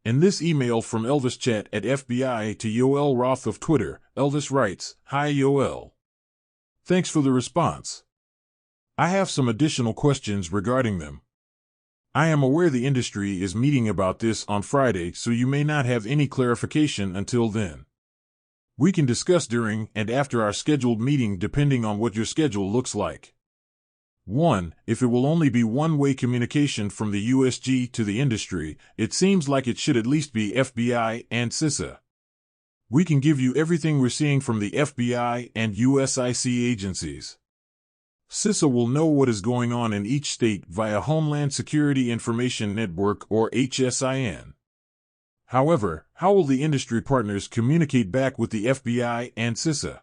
In this email from Elvis Chat at FBI to Yoel Roth of Twitter, Elvis writes, "Hi Yoel. Thanks for the response. I have some additional questions regarding them. I am aware the industry is meeting about this on Friday, so you may not have any clarification until then. We can discuss during and after our scheduled meeting depending on what your schedule looks like. 1. If it will only be one-way communication from the USG to the industry, it seems like it should at least be FBI and CISA. We can give you everything we're seeing from the FBI and USIC agencies. CISA will know what is going on in each state via Homeland Security Information Network or HSIN. However, how will the industry partners communicate back with the FBI and CISA?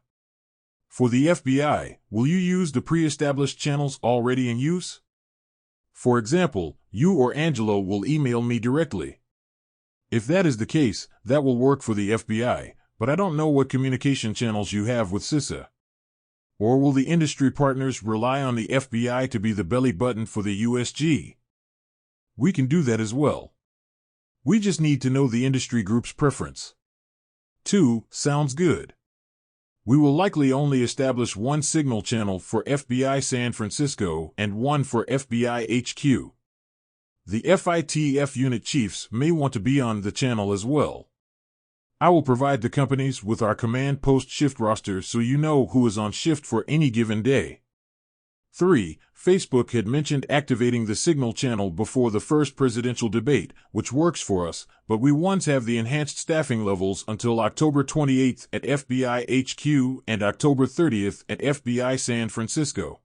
For the FBI, will you use the pre-established channels already in use? For example, you or Angelo will email me directly. If that is the case, that will work for the FBI, but I don't know what communication channels you have with CISA. Or will the industry partners rely on the FBI to be the belly button for the USG? We can do that as well. We just need to know the industry group's preference. 2. Sounds good. We will likely only establish one signal channel for FBI San Francisco and one for FBI HQ. The FITF unit chiefs may want to be on the channel as well. I will provide the companies with our command post shift roster so you know who is on shift for any given day. 3. Facebook had mentioned activating the signal channel before the first presidential debate, which works for us, but we once have the enhanced staffing levels until October 28th at FBI HQ and October 30th at FBI San Francisco.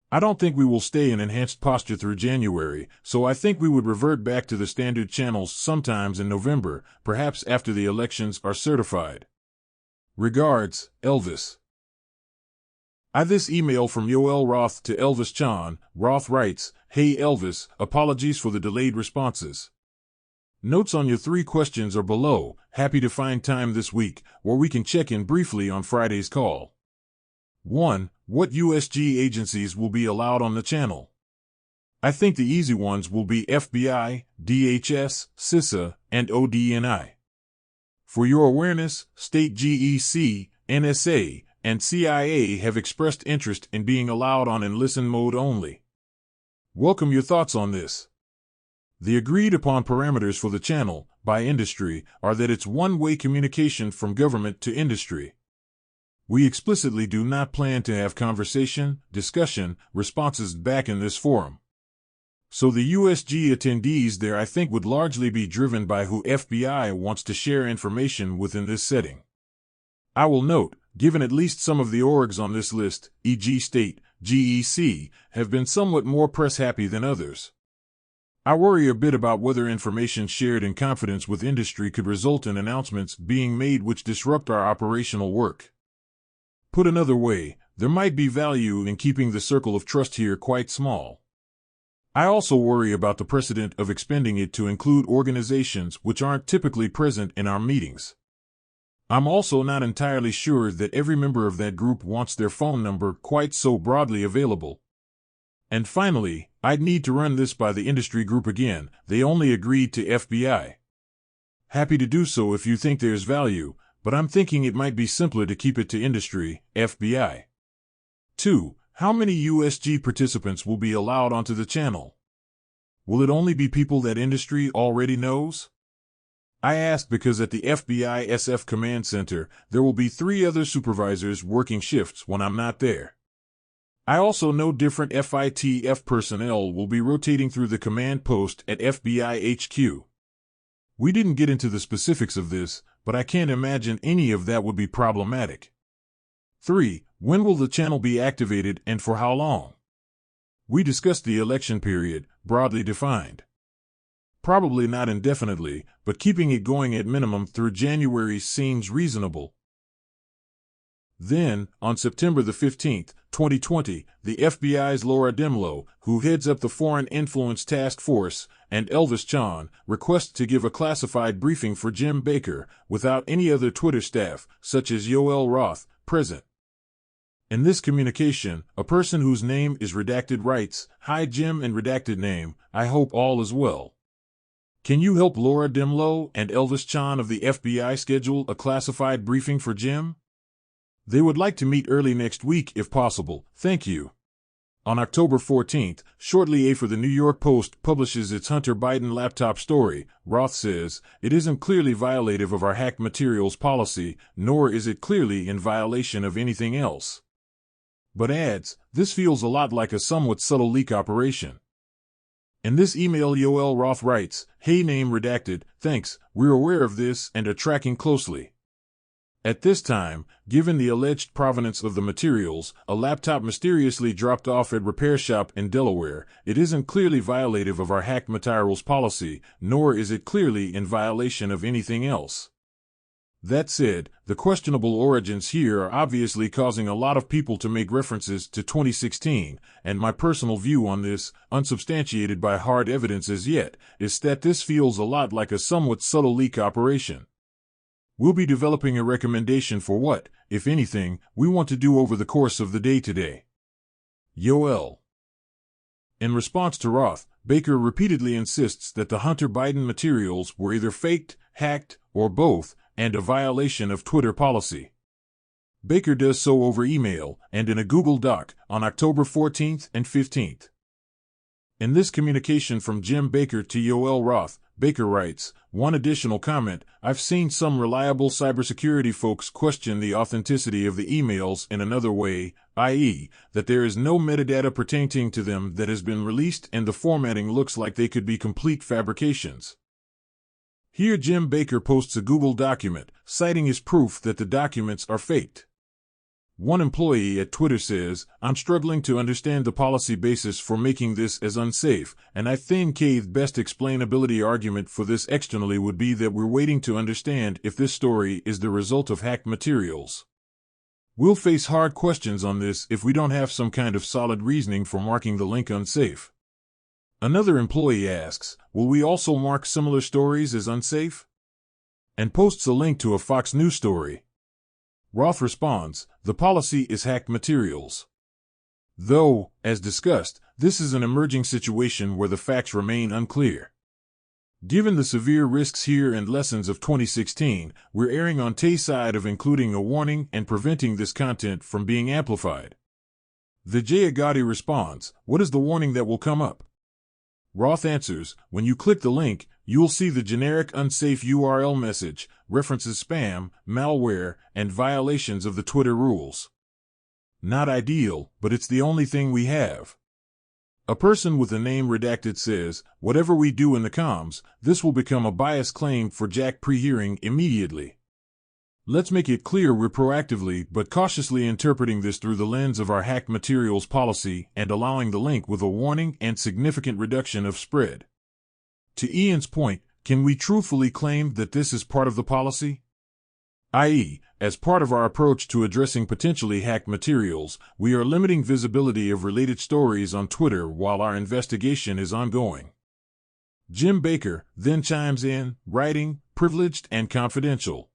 I don't think we will stay in enhanced posture through January, so I think we would revert back to the standard channels sometimes in November, perhaps after the elections are certified. Regards, Elvis. This email from Yoel Roth to Elvis Chan. Roth writes, "Hey Elvis, apologies for the delayed responses. Notes on your 3 questions are below. Happy to find time this week, where we can check in briefly on Friday's call. 1. What USG agencies will be allowed on the channel? I think the easy ones will be FBI, DHS, CISA, and ODNI. For your awareness, State GEC, NSA, and CIA have expressed interest in being allowed on in listen mode only. Welcome your thoughts on this. The agreed upon parameters for the channel, by industry, are that it's one-way communication from government to industry. We explicitly do not plan to have conversation, discussion, responses back in this forum. So the USG attendees there I think would largely be driven by who FBI wants to share information within this setting. I will note, given at least some of the orgs on this list, e.g. State, GEC, have been somewhat more press-happy than others. I worry a bit about whether information shared in confidence with industry could result in announcements being made which disrupt our operational work. Put another way, there might be value in keeping the circle of trust here quite small. I also worry about the precedent of expanding it to include organizations which aren't typically present in our meetings. I'm also not entirely sure that every member of that group wants their phone number quite so broadly available. And finally, I'd need to run this by the industry group again. They only agreed to FBI. Happy to do so if you think there's value, but I'm thinking it might be simpler to keep it to industry, FBI. 2. How many USG participants will be allowed onto the channel? Will it only be people that industry already knows? I ask because at the FBI SF Command Center, there will be 3 other supervisors working shifts when I'm not there. I also know different FITF personnel will be rotating through the command post at FBI HQ. We didn't get into the specifics of this, but I can't imagine any of that would be problematic. 3. When will the channel be activated and for how long? We discussed the election period, broadly defined. Probably not indefinitely, but keeping it going at minimum through January seems reasonable. Then, on September the 15th, 2020, the FBI's Laura Demlow, who heads up the Foreign Influence Task Force, and Elvis Chan, request to give a classified briefing for Jim Baker, without any other Twitter staff, such as Yoel Roth, present. In this communication, a person whose name is redacted writes, "Hi Jim and redacted name, I hope all is well. Can you help Laura Demlow and Elvis Chan of the FBI schedule a classified briefing for Jim? They would like to meet early next week if possible, thank you." On October 14th, shortly after the New York Post publishes its Hunter Biden laptop story, Roth says, "It isn't clearly violative of our hacked materials policy, nor is it clearly in violation of anything else." But adds, "This feels a lot like a somewhat subtle leak operation." In this email, Yoel Roth writes, "Hey, name redacted, thanks, we're aware of this and are tracking closely. At this time, given the alleged provenance of the materials, a laptop mysteriously dropped off at repair shop in Delaware, it isn't clearly violative of our hacked materials policy, nor is it clearly in violation of anything else." That said, the questionable origins here are obviously causing a lot of people to make references to 2016, and my personal view on this, unsubstantiated by hard evidence as yet, is that this feels a lot like a somewhat subtle leak operation. We'll be developing a recommendation for what, if anything, we want to do over the course of the day today. Yoel. In response to Roth, Baker repeatedly insists that the Hunter Biden materials were either faked, hacked, or both, and a violation of Twitter policy. Baker does so over email and in a Google Doc on October 14th and 15th. In this communication from Jim Baker to Yoel Roth, Baker writes, "One additional comment, I've seen some reliable cybersecurity folks question the authenticity of the emails in another way, i.e., that there is no metadata pertaining to them that has been released and the formatting looks like they could be complete fabrications." Here Jim Baker posts a Google document, citing as proof that the documents are faked. One employee at Twitter says, "I'm struggling to understand the policy basis for making this as unsafe, and I think the best explainability argument for this externally would be that we're waiting to understand if this story is the result of hacked materials. We'll face hard questions on this if we don't have some kind of solid reasoning for marking the link unsafe." Another employee asks, "Will we also mark similar stories as unsafe?" and posts a link to a Fox News story. Roth responds, "The policy is hacked materials." Though, as discussed, this is an emerging situation where the facts remain unclear. Given the severe risks here and lessons of 2016, we're erring on Tay's side of including a warning and preventing this content from being amplified. Vijay Agadi responds, "What is the warning that will come up?" Roth answers, "When you click the link, you'll see the generic unsafe URL message, references spam, malware, and violations of the Twitter rules. Not ideal, but it's the only thing we have." A person with a name redacted says, "Whatever we do in the comms, this will become a bias claim for Jack pre-hearing immediately. Let's make it clear we're proactively but cautiously interpreting this through the lens of our hacked materials policy and allowing the link with a warning and significant reduction of spread." To Ian's point, can we truthfully claim that this is part of the policy? I.e., as part of our approach to addressing potentially hacked materials, we are limiting visibility of related stories on Twitter while our investigation is ongoing. Jim Baker then chimes in, writing, "Privileged and confidential.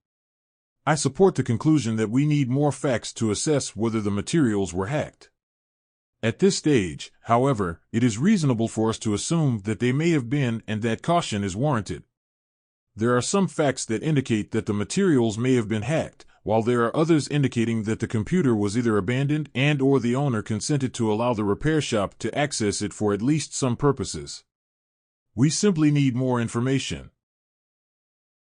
I support the conclusion that we need more facts to assess whether the materials were hacked. At this stage, however, it is reasonable for us to assume that they may have been and that caution is warranted. There are some facts that indicate that the materials may have been hacked, while there are others indicating that the computer was either abandoned and/or the owner consented to allow the repair shop to access it for at least some purposes. We simply need more information."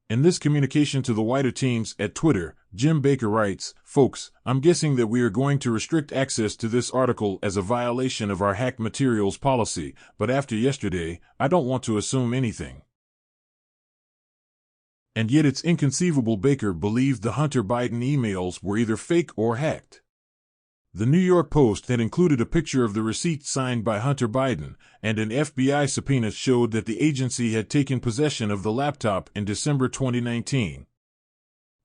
In this communication to the wider teams at Twitter, Jim Baker writes, "Folks, I'm guessing that we are going to restrict access to this article as a violation of our hacked materials policy, but after yesterday, I don't want to assume anything." And yet it's inconceivable Baker believed the Hunter Biden emails were either fake or hacked. The New York Post had included a picture of the receipt signed by Hunter Biden, and an FBI subpoena showed that the agency had taken possession of the laptop in December 2019.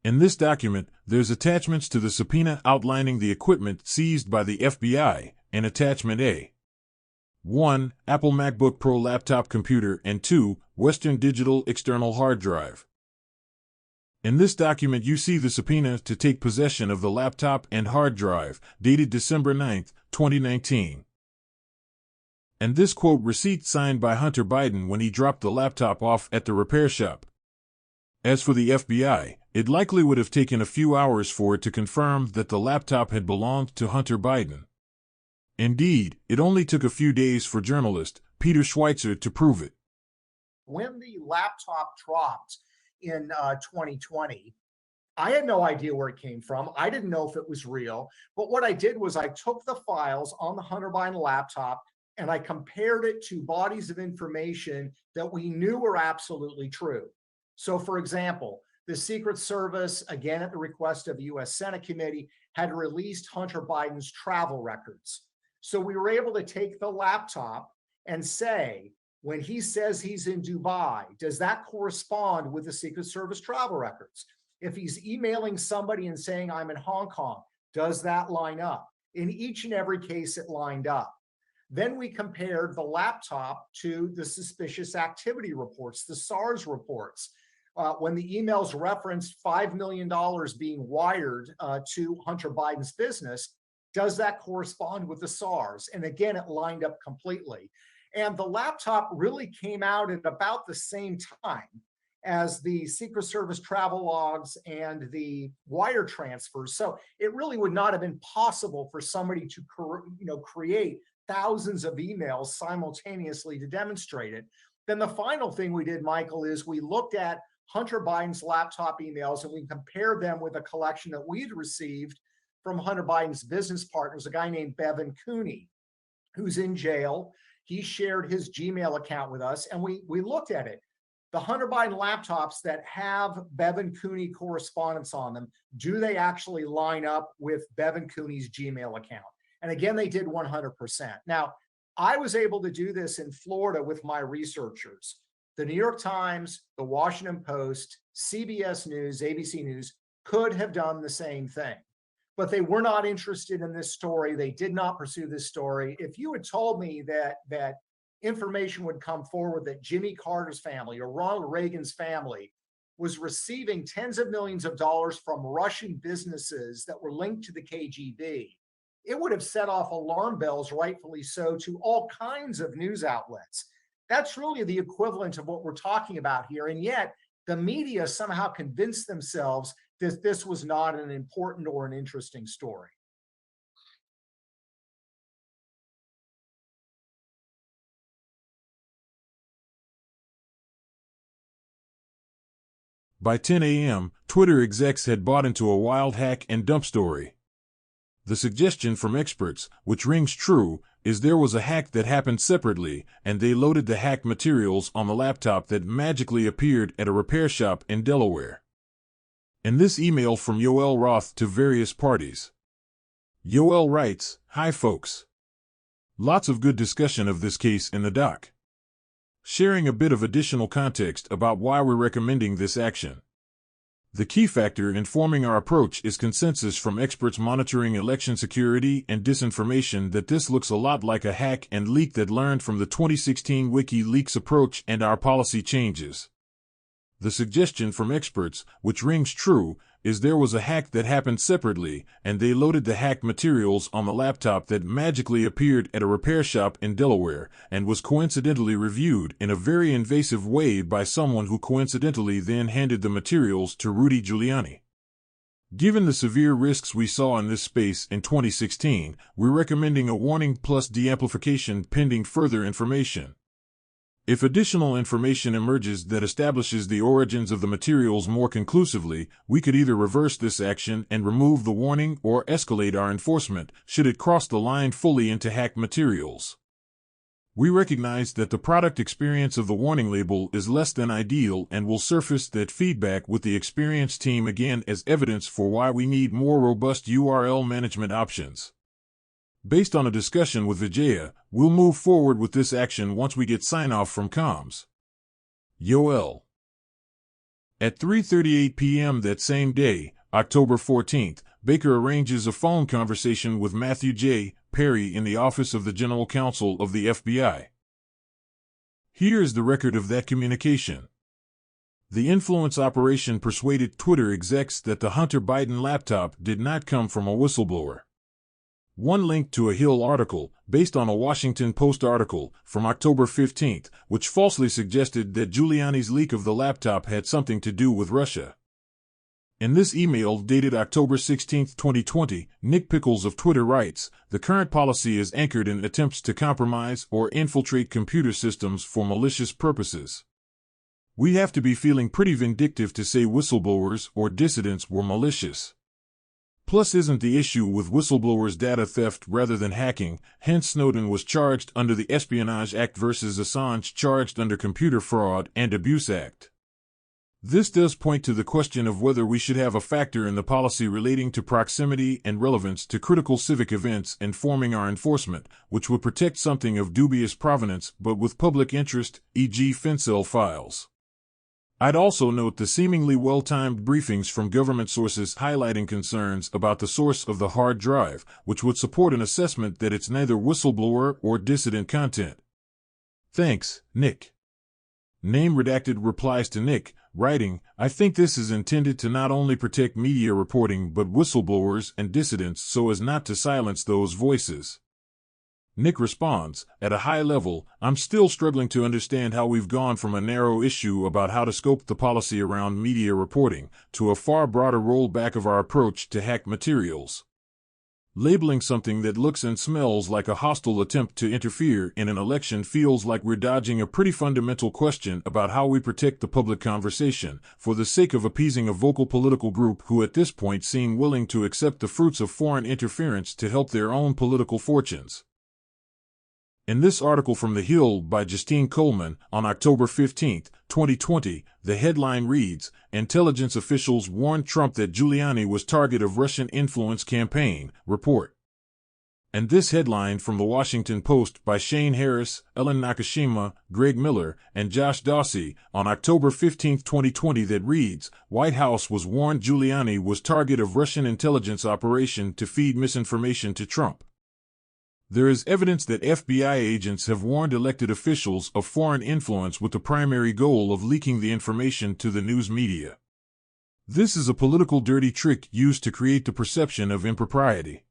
In this document, there's attachments to the subpoena outlining the equipment seized by the FBI, and Attachment A. 1. Apple MacBook Pro laptop computer, and 2. Western Digital external hard drive. In this document you see the subpoena to take possession of the laptop and hard drive, dated December 9, 2019. And this quote receipt signed by Hunter Biden when he dropped the laptop off at the repair shop. As for the FBI, it likely would have taken a few hours for it to confirm that the laptop had belonged to Hunter Biden. Indeed, it only took a few days for journalist Peter Schweitzer to prove it. When the laptop dropped in 2020, I had no idea where it came from. I didn't know if it was real. But what I did was I took the files on the Hunter Biden laptop and I compared it to bodies of information that we knew were absolutely true. So, for example, the Secret Service, again at the request of the U.S. Senate Committee, had released Hunter Biden's travel records. So we were able to take the laptop and say, when he says he's in Dubai, does that correspond with the Secret Service travel records? If he's emailing somebody and saying, I'm in Hong Kong, does that line up? In each and every case, it lined up. Then we compared the laptop to the suspicious activity reports, the SARS reports. When the emails referenced $5 million being wired to Hunter Biden's business, does that correspond with the SARS? And again, it lined up completely. And the laptop really came out at about the same time as the Secret Service travel logs and the wire transfers. So it really would not have been possible for somebody to create thousands of emails simultaneously to demonstrate it. Then the final thing we did, Michael, is we looked at Hunter Biden's laptop emails and we compared them with a collection that we'd received from Hunter Biden's business partners, a guy named Bevan Cooney, who's in jail. He shared his Gmail account with us and we looked at it. The Hunter Biden laptops that have Bevan Cooney correspondence on them, do they actually line up with Bevan Cooney's Gmail account? And again, they did 100%. Now, I was able to do this in Florida with my researchers. The New York Times, the Washington Post, CBS News, ABC News could have done the same thing, but they were not interested in this story. They did not pursue this story. If you had told me that information would come forward that Jimmy Carter's family or Ronald Reagan's family was receiving tens of millions of dollars from Russian businesses that were linked to the KGB, it would have set off alarm bells, rightfully so, to all kinds of news outlets. That's really the equivalent of what we're talking about here. And yet the media somehow convinced themselves that this was not an important or an interesting story. By 10 a.m., Twitter execs had bought into a wild hack and dump story. The suggestion from experts, which rings true, is there was a hack that happened separately, and they loaded the hack materials on the laptop that magically appeared at a repair shop in Delaware. In this email from Yoel Roth to various parties, Yoel writes, "Hi folks. Lots of good discussion of this case in the doc. Sharing a bit of additional context about why we're recommending this action. The key factor in forming our approach is consensus from experts monitoring election security and disinformation that this looks a lot like a hack and leak that learned from the 2016 WikiLeaks approach and our policy changes. The suggestion from experts, which rings true, is there was a hack that happened separately, and they loaded the hack materials on the laptop that magically appeared at a repair shop in Delaware, and was coincidentally reviewed in a very invasive way by someone who coincidentally then handed the materials to Rudy Giuliani. Given the severe risks we saw in this space in 2016, we're recommending a warning plus deamplification pending further information. If additional information emerges that establishes the origins of the materials more conclusively, we could either reverse this action and remove the warning or escalate our enforcement should it cross the line fully into hacked materials. We recognize that the product experience of the warning label is less than ideal and will surface that feedback with the experience team again as evidence for why we need more robust URL management options. Based on a discussion with Vijaya, we'll move forward with this action once we get sign-off from comms. Yoel." At 3:38 p.m. that same day, October 14th, Baker arranges a phone conversation with Matthew J. Perry in the office of the General Counsel of the FBI. Here is the record of that communication. The influence operation persuaded Twitter execs that the Hunter Biden laptop did not come from a whistleblower. One link to a Hill article, based on a Washington Post article, from October 15th, which falsely suggested that Giuliani's leak of the laptop had something to do with Russia. In this email dated October 16, 2020, Nick Pickles of Twitter writes, "The current policy is anchored in attempts to compromise or infiltrate computer systems for malicious purposes. We have to be feeling pretty vindictive to say whistleblowers or dissidents were malicious. Plus, isn't the issue with whistleblowers data theft rather than hacking? Hence, Snowden was charged under the Espionage Act versus Assange charged under Computer Fraud and Abuse Act. This does point to the question of whether we should have a factor in the policy relating to proximity and relevance to critical civic events informing our enforcement, which would protect something of dubious provenance but with public interest, e.g. FinCell files." I'd also note the seemingly well-timed briefings from government sources highlighting concerns about the source of the hard drive, which would support an assessment that it's neither whistleblower or dissident content. Thanks, Nick. Name redacted replies to Nick, writing, "I think this is intended to not only protect media reporting but whistleblowers and dissidents so as not to silence those voices." Nick responds, "At a high level, I'm still struggling to understand how we've gone from a narrow issue about how to scope the policy around media reporting to a far broader rollback of our approach to hacked materials. Labeling something that looks and smells like a hostile attempt to interfere in an election feels like we're dodging a pretty fundamental question about how we protect the public conversation, for the sake of appeasing a vocal political group who at this point seem willing to accept the fruits of foreign interference to help their own political fortunes." In this article from The Hill by Justine Coleman on October 15, 2020, the headline reads, "Intelligence officials warned Trump that Giuliani was target of Russian influence campaign, report." And this headline from The Washington Post by Shane Harris, Ellen Nakashima, Greg Miller, and Josh Dawsey on October 15, 2020 that reads, "White House was warned Giuliani was target of Russian intelligence operation to feed misinformation to Trump." There is evidence that FBI agents have warned elected officials of foreign influence with the primary goal of leaking the information to the news media. This is a political dirty trick used to create the perception of impropriety.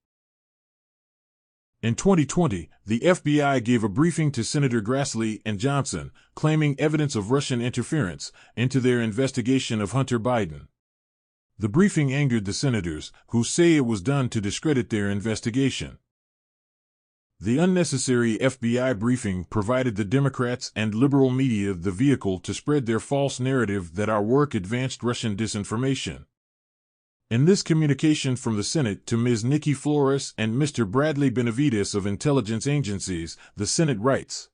In 2020, the FBI gave a briefing to Senator Grassley and Johnson, claiming evidence of Russian interference into their investigation of Hunter Biden. The briefing angered the senators, who say it was done to discredit their investigation. The unnecessary FBI briefing provided the Democrats and liberal media the vehicle to spread their false narrative that our work advanced Russian disinformation. In this communication from the Senate to Ms. Nikki Flores and Mr. Bradley Benavides of intelligence agencies, the Senate writes,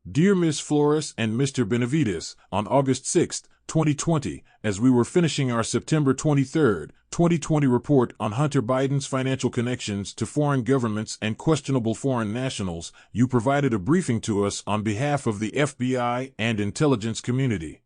"Dear Ms. Flores and Mr. Benavides, on August 6, 2020, as we were finishing our September 23, 2020 report on Hunter Biden's financial connections to foreign governments and questionable foreign nationals, you provided a briefing to us on behalf of the FBI and intelligence community.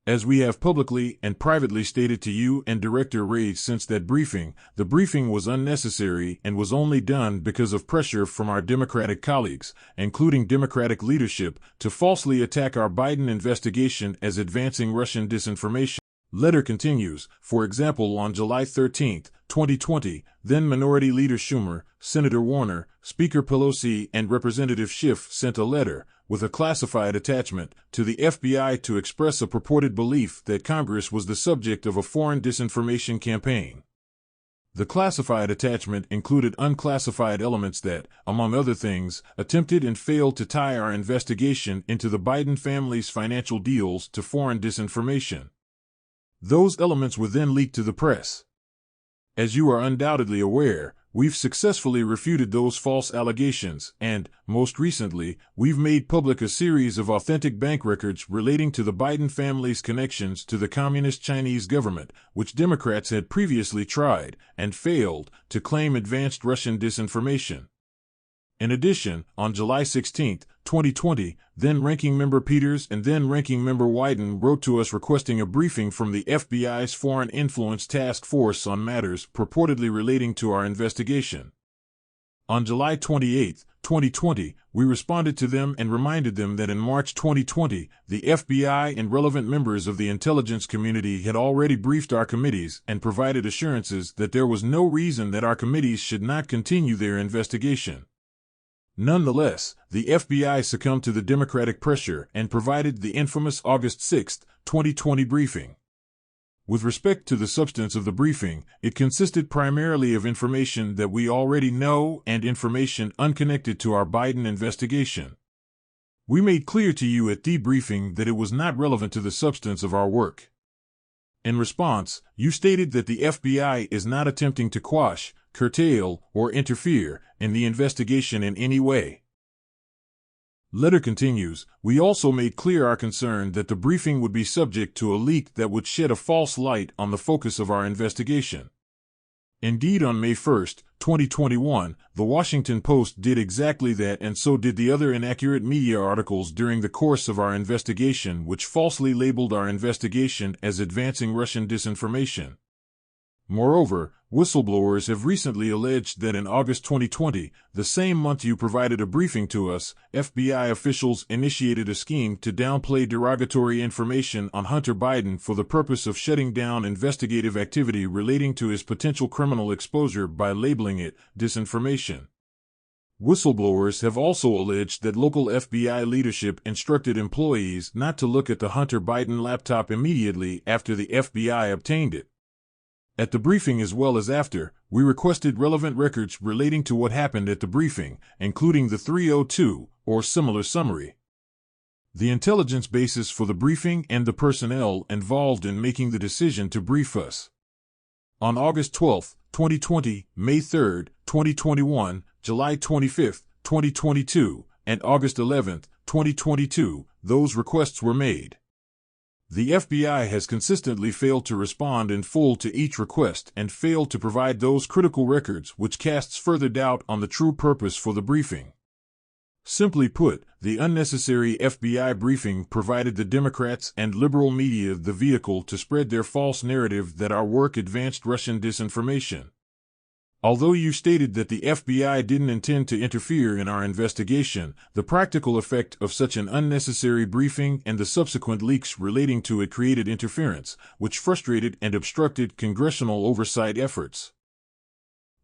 As we have publicly and privately stated to you and Director Wray since that briefing, the briefing was unnecessary and was only done because of pressure from our Democratic colleagues, including Democratic leadership, to falsely attack our Biden investigation as advancing Russian disinformation." Letter continues, for example, on July 13, 2020, then Minority Leader Schumer, Senator Warner, Speaker Pelosi, and Representative Schiff sent a letter, with a classified attachment, to the FBI to express a purported belief that Congress was the subject of a foreign disinformation campaign. The classified attachment included unclassified elements that, among other things, attempted and failed to tie our investigation into the Biden family's financial deals to foreign disinformation. Those elements were then leaked to the press. As you are undoubtedly aware, we've successfully refuted those false allegations and, most recently, we've made public a series of authentic bank records relating to the Biden family's connections to the Communist Chinese government, which Democrats had previously tried, and failed, to claim advanced Russian disinformation. In addition, on July 16, 2020, then-Ranking Member Peters and then-Ranking Member Wyden wrote to us requesting a briefing from the FBI's Foreign Influence Task Force on matters purportedly relating to our investigation. On July 28, 2020, we responded to them and reminded them that in March 2020, the FBI and relevant members of the intelligence community had already briefed our committees and provided assurances that there was no reason that our committees should not continue their investigation. Nonetheless, the FBI succumbed to the Democratic pressure and provided the infamous August 6, 2020 briefing. With respect to the substance of the briefing, it consisted primarily of information that we already know and information unconnected to our Biden investigation. We made clear to you at the briefing that it was not relevant to the substance of our work. In response, you stated that the FBI is not attempting to quash, curtail, or interfere in the investigation in any way. Letter continues, we also made clear our concern that the briefing would be subject to a leak that would shed a false light on the focus of our investigation. Indeed, on May 1, 2021, The Washington Post did exactly that, and so did the other inaccurate media articles during the course of our investigation, which falsely labeled our investigation as advancing Russian disinformation. Moreover, whistleblowers have recently alleged that in August 2020, the same month you provided a briefing to us, FBI officials initiated a scheme to downplay derogatory information on Hunter Biden for the purpose of shutting down investigative activity relating to his potential criminal exposure by labeling it disinformation. Whistleblowers have also alleged that local FBI leadership instructed employees not to look at the Hunter Biden laptop immediately after the FBI obtained it. At the briefing as well as after, we requested relevant records relating to what happened at the briefing, including the 302 or similar summary. The intelligence basis for the briefing and the personnel involved in making the decision to brief us. On August 12, 2020, May 3, 2021, July 25, 2022, and August 11, 2022, those requests were made. The FBI has consistently failed to respond in full to each request and failed to provide those critical records, which casts further doubt on the true purpose for the briefing. Simply put, the unnecessary FBI briefing provided the Democrats and liberal media the vehicle to spread their false narrative that our work advanced Russian disinformation. Although you stated that the FBI didn't intend to interfere in our investigation, the practical effect of such an unnecessary briefing and the subsequent leaks relating to it created interference, which frustrated and obstructed congressional oversight efforts.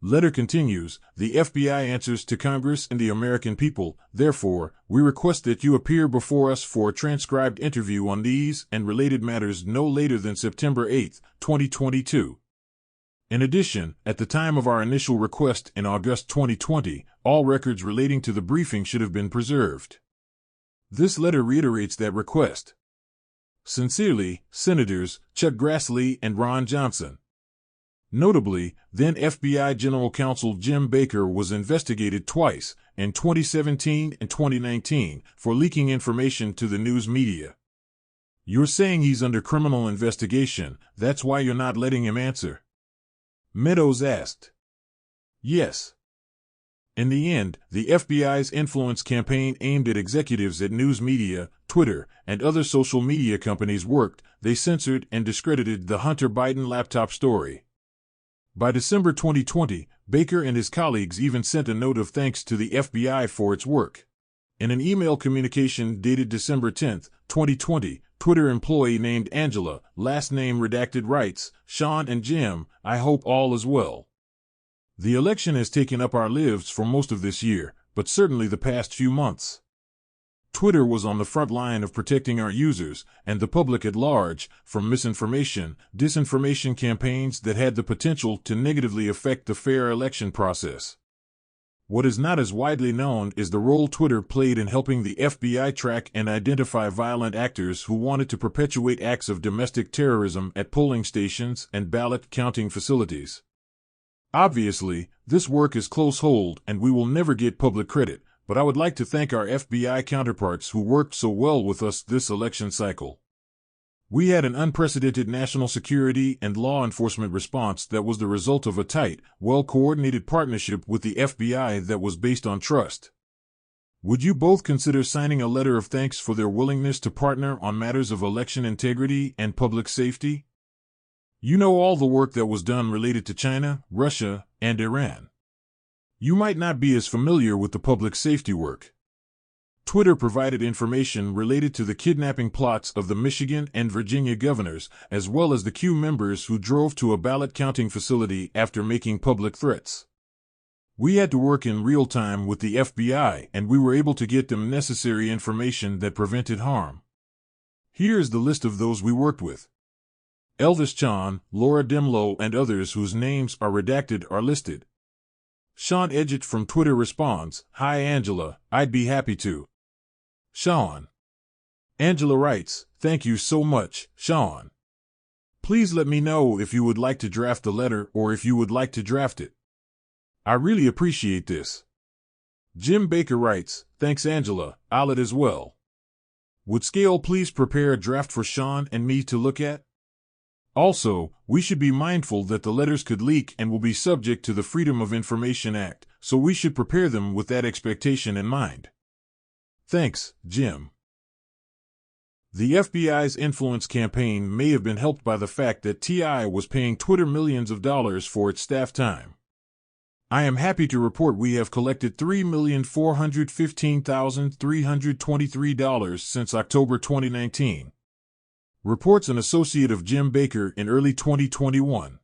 Letter continues, the FBI answers to Congress and the American people, therefore, we request that you appear before us for a transcribed interview on these and related matters no later than September 8, 2022. In addition, at the time of our initial request in August 2020, all records relating to the briefing should have been preserved. This letter reiterates that request. Sincerely, Senators Chuck Grassley and Ron Johnson. Notably, then FBI General Counsel Jim Baker was investigated twice, in 2017 and 2019, for leaking information to the news media. You're saying he's under criminal investigation, that's why you're not letting him answer? Meadows asked. Yes. In the end, the FBI's influence campaign aimed at executives at news media, Twitter, and other social media companies worked. They censored and discredited the Hunter Biden laptop story. By December 2020, Baker and his colleagues even sent a note of thanks to the FBI for its work. In an email communication dated December 10, 2020, Twitter employee named Angela, last name redacted, writes, Sean and Jim, I hope all is well. The election has taken up our lives for most of this year, but certainly the past few months. Twitter was on the front line of protecting our users and the public at large from misinformation, disinformation campaigns that had the potential to negatively affect the fair election process. What is not as widely known is the role Twitter played in helping the FBI track and identify violent actors who wanted to perpetuate acts of domestic terrorism at polling stations and ballot counting facilities. Obviously, this work is close hold and we will never get public credit, but I would like to thank our FBI counterparts who worked so well with us this election cycle. We had an unprecedented national security and law enforcement response that was the result of a tight, well-coordinated partnership with the FBI that was based on trust. Would you both consider signing a letter of thanks for their willingness to partner on matters of election integrity and public safety? You know all the work that was done related to China, Russia, and Iran. You might not be as familiar with the public safety work. Twitter provided information related to the kidnapping plots of the Michigan and Virginia governors, as well as the Q members who drove to a ballot counting facility after making public threats. We had to work in real time with the FBI, and we were able to get them necessary information that prevented harm. Here is the list of those we worked with. Elvis Chan, Laura Demlow, and others whose names are redacted are listed. Sean Edgett from Twitter responds, "Hi Angela, I'd be happy to." Sean. Angela writes, "Thank you so much, Sean. Please let me know if you would like to draft the letter or if you would like to draft it. I really appreciate this." Jim Baker writes, "Thanks Angela, I'll it as well. Would Scale please prepare a draft for Sean and me to look at? Also, we should be mindful that the letters could leak and will be subject to the Freedom of Information Act, so we should prepare them with that expectation in mind. Thanks, Jim." The FBI's influence campaign may have been helped by the fact that TI was paying Twitter millions of dollars for its staff time. I am happy to report we have collected $3,415,323 since October 2019. Reports an associate of Jim Baker in early 2021.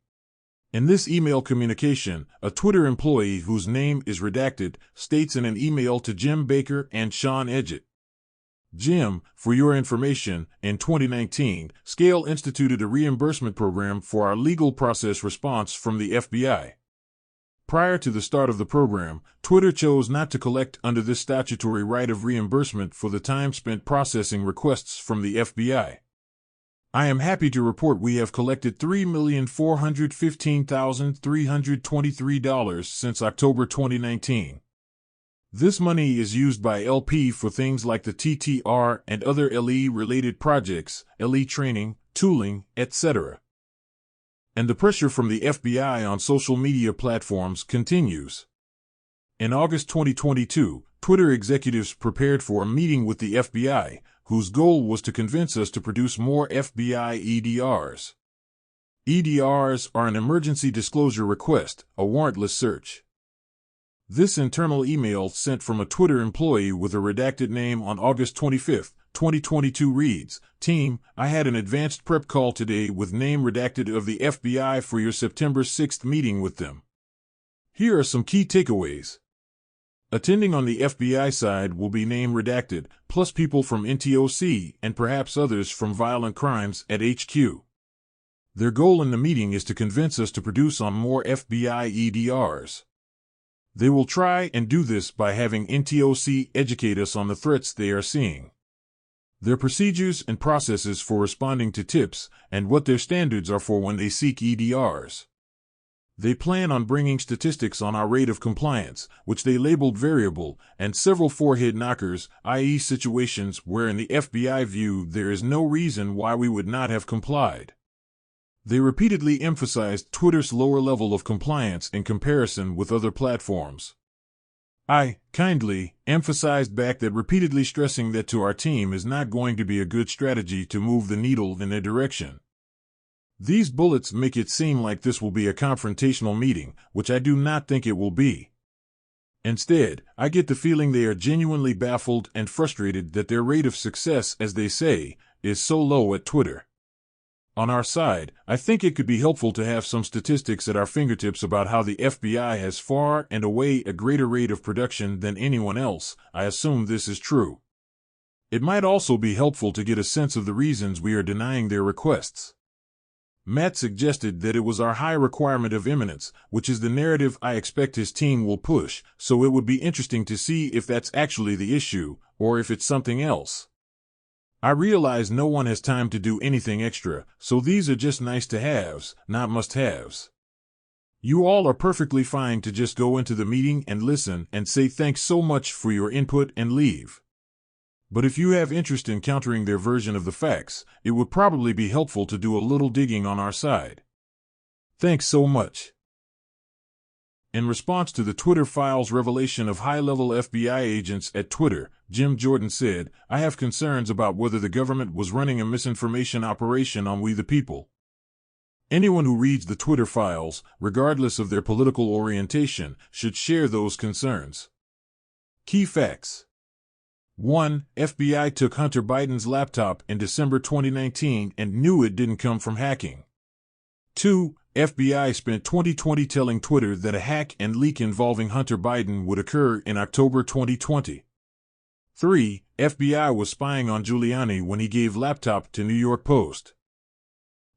In this email communication, a Twitter employee whose name is redacted states in an email to Jim Baker and Sean Edgett, "Jim, for your information, in 2019, Scale instituted a reimbursement program for our legal process response from the FBI. Prior to the start of the program, Twitter chose not to collect under this statutory right of reimbursement for the time spent processing requests from the FBI. I am happy to report we have collected $3,415,323 since October 2019. This money is used by LP for things like the TTR and other LE-related projects, LE training, tooling, etc. And the pressure from the FBI on social media platforms continues. In August 2022, Twitter executives prepared for a meeting with the FBI, whose goal was to convince us to produce more FBI EDRs. EDRs are an emergency disclosure request, a warrantless search. This internal email sent from a Twitter employee with a redacted name on August 25, 2022 reads, "Team, I had an advanced prep call today with name redacted of the FBI for your September 6th meeting with them. Here are some key takeaways. Attending on the FBI side will be name redacted, plus people from NTOC and perhaps others from Violent Crimes at HQ. Their goal in the meeting is to convince us to produce on more FBI EDRs. They will try and do this by having NTOC educate us on the threats they are seeing, their procedures and processes for responding to tips, and what their standards are for when they seek EDRs. They plan on bringing statistics on our rate of compliance, which they labeled variable, and several forehead knockers, i.e. situations where in the FBI view there is no reason why we would not have complied. They repeatedly emphasized Twitter's lower level of compliance in comparison with other platforms. I, kindly, emphasized back that repeatedly stressing that to our team is not going to be a good strategy to move the needle in their direction. These bullets make it seem like this will be a confrontational meeting, which I do not think it will be. Instead, I get the feeling they are genuinely baffled and frustrated that their rate of success, as they say, is so low at Twitter. On our side, I think it could be helpful to have some statistics at our fingertips about how the FBI has far and away a greater rate of production than anyone else. I assume this is true. It might also be helpful to get a sense of the reasons we are denying their requests. Matt suggested that it was our high requirement of imminence, which is the narrative I expect his team will push, so it would be interesting to see if that's actually the issue, or if it's something else. I realize no one has time to do anything extra, so these are just nice-to-haves, not must-haves. You all are perfectly fine to just go into the meeting and listen and say thanks so much for your input and leave. But if you have interest in countering their version of the facts, it would probably be helpful to do a little digging on our side. Thanks so much. In response to the Twitter Files revelation of high-level FBI agents at Twitter, Jim Jordan said, "I have concerns about whether the government was running a misinformation operation on we the people. Anyone who reads the Twitter Files, regardless of their political orientation, should share those concerns." Key facts. 1. FBI took Hunter Biden's laptop in December 2019 and knew it didn't come from hacking. 2. FBI spent 2020 telling Twitter that a hack and leak involving Hunter Biden would occur in October 2020. 3. FBI was spying on Giuliani when he gave laptop to New York Post.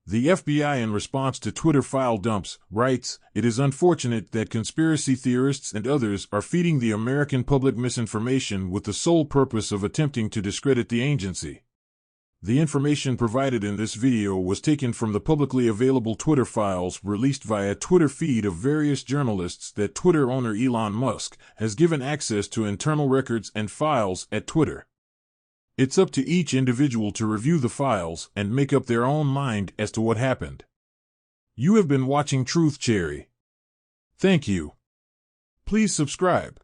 The FBI, in response to Twitter file dumps, writes, "It is unfortunate that conspiracy theorists and others are feeding the American public misinformation with the sole purpose of attempting to discredit the agency." The information provided in this video was taken from the publicly available Twitter files released via Twitter feed of various journalists that Twitter owner Elon Musk has given access to internal records and files at Twitter. It's up to each individual to review the files and make up their own mind as to what happened. You have been watching Truth Cherry. Thank you. Please subscribe.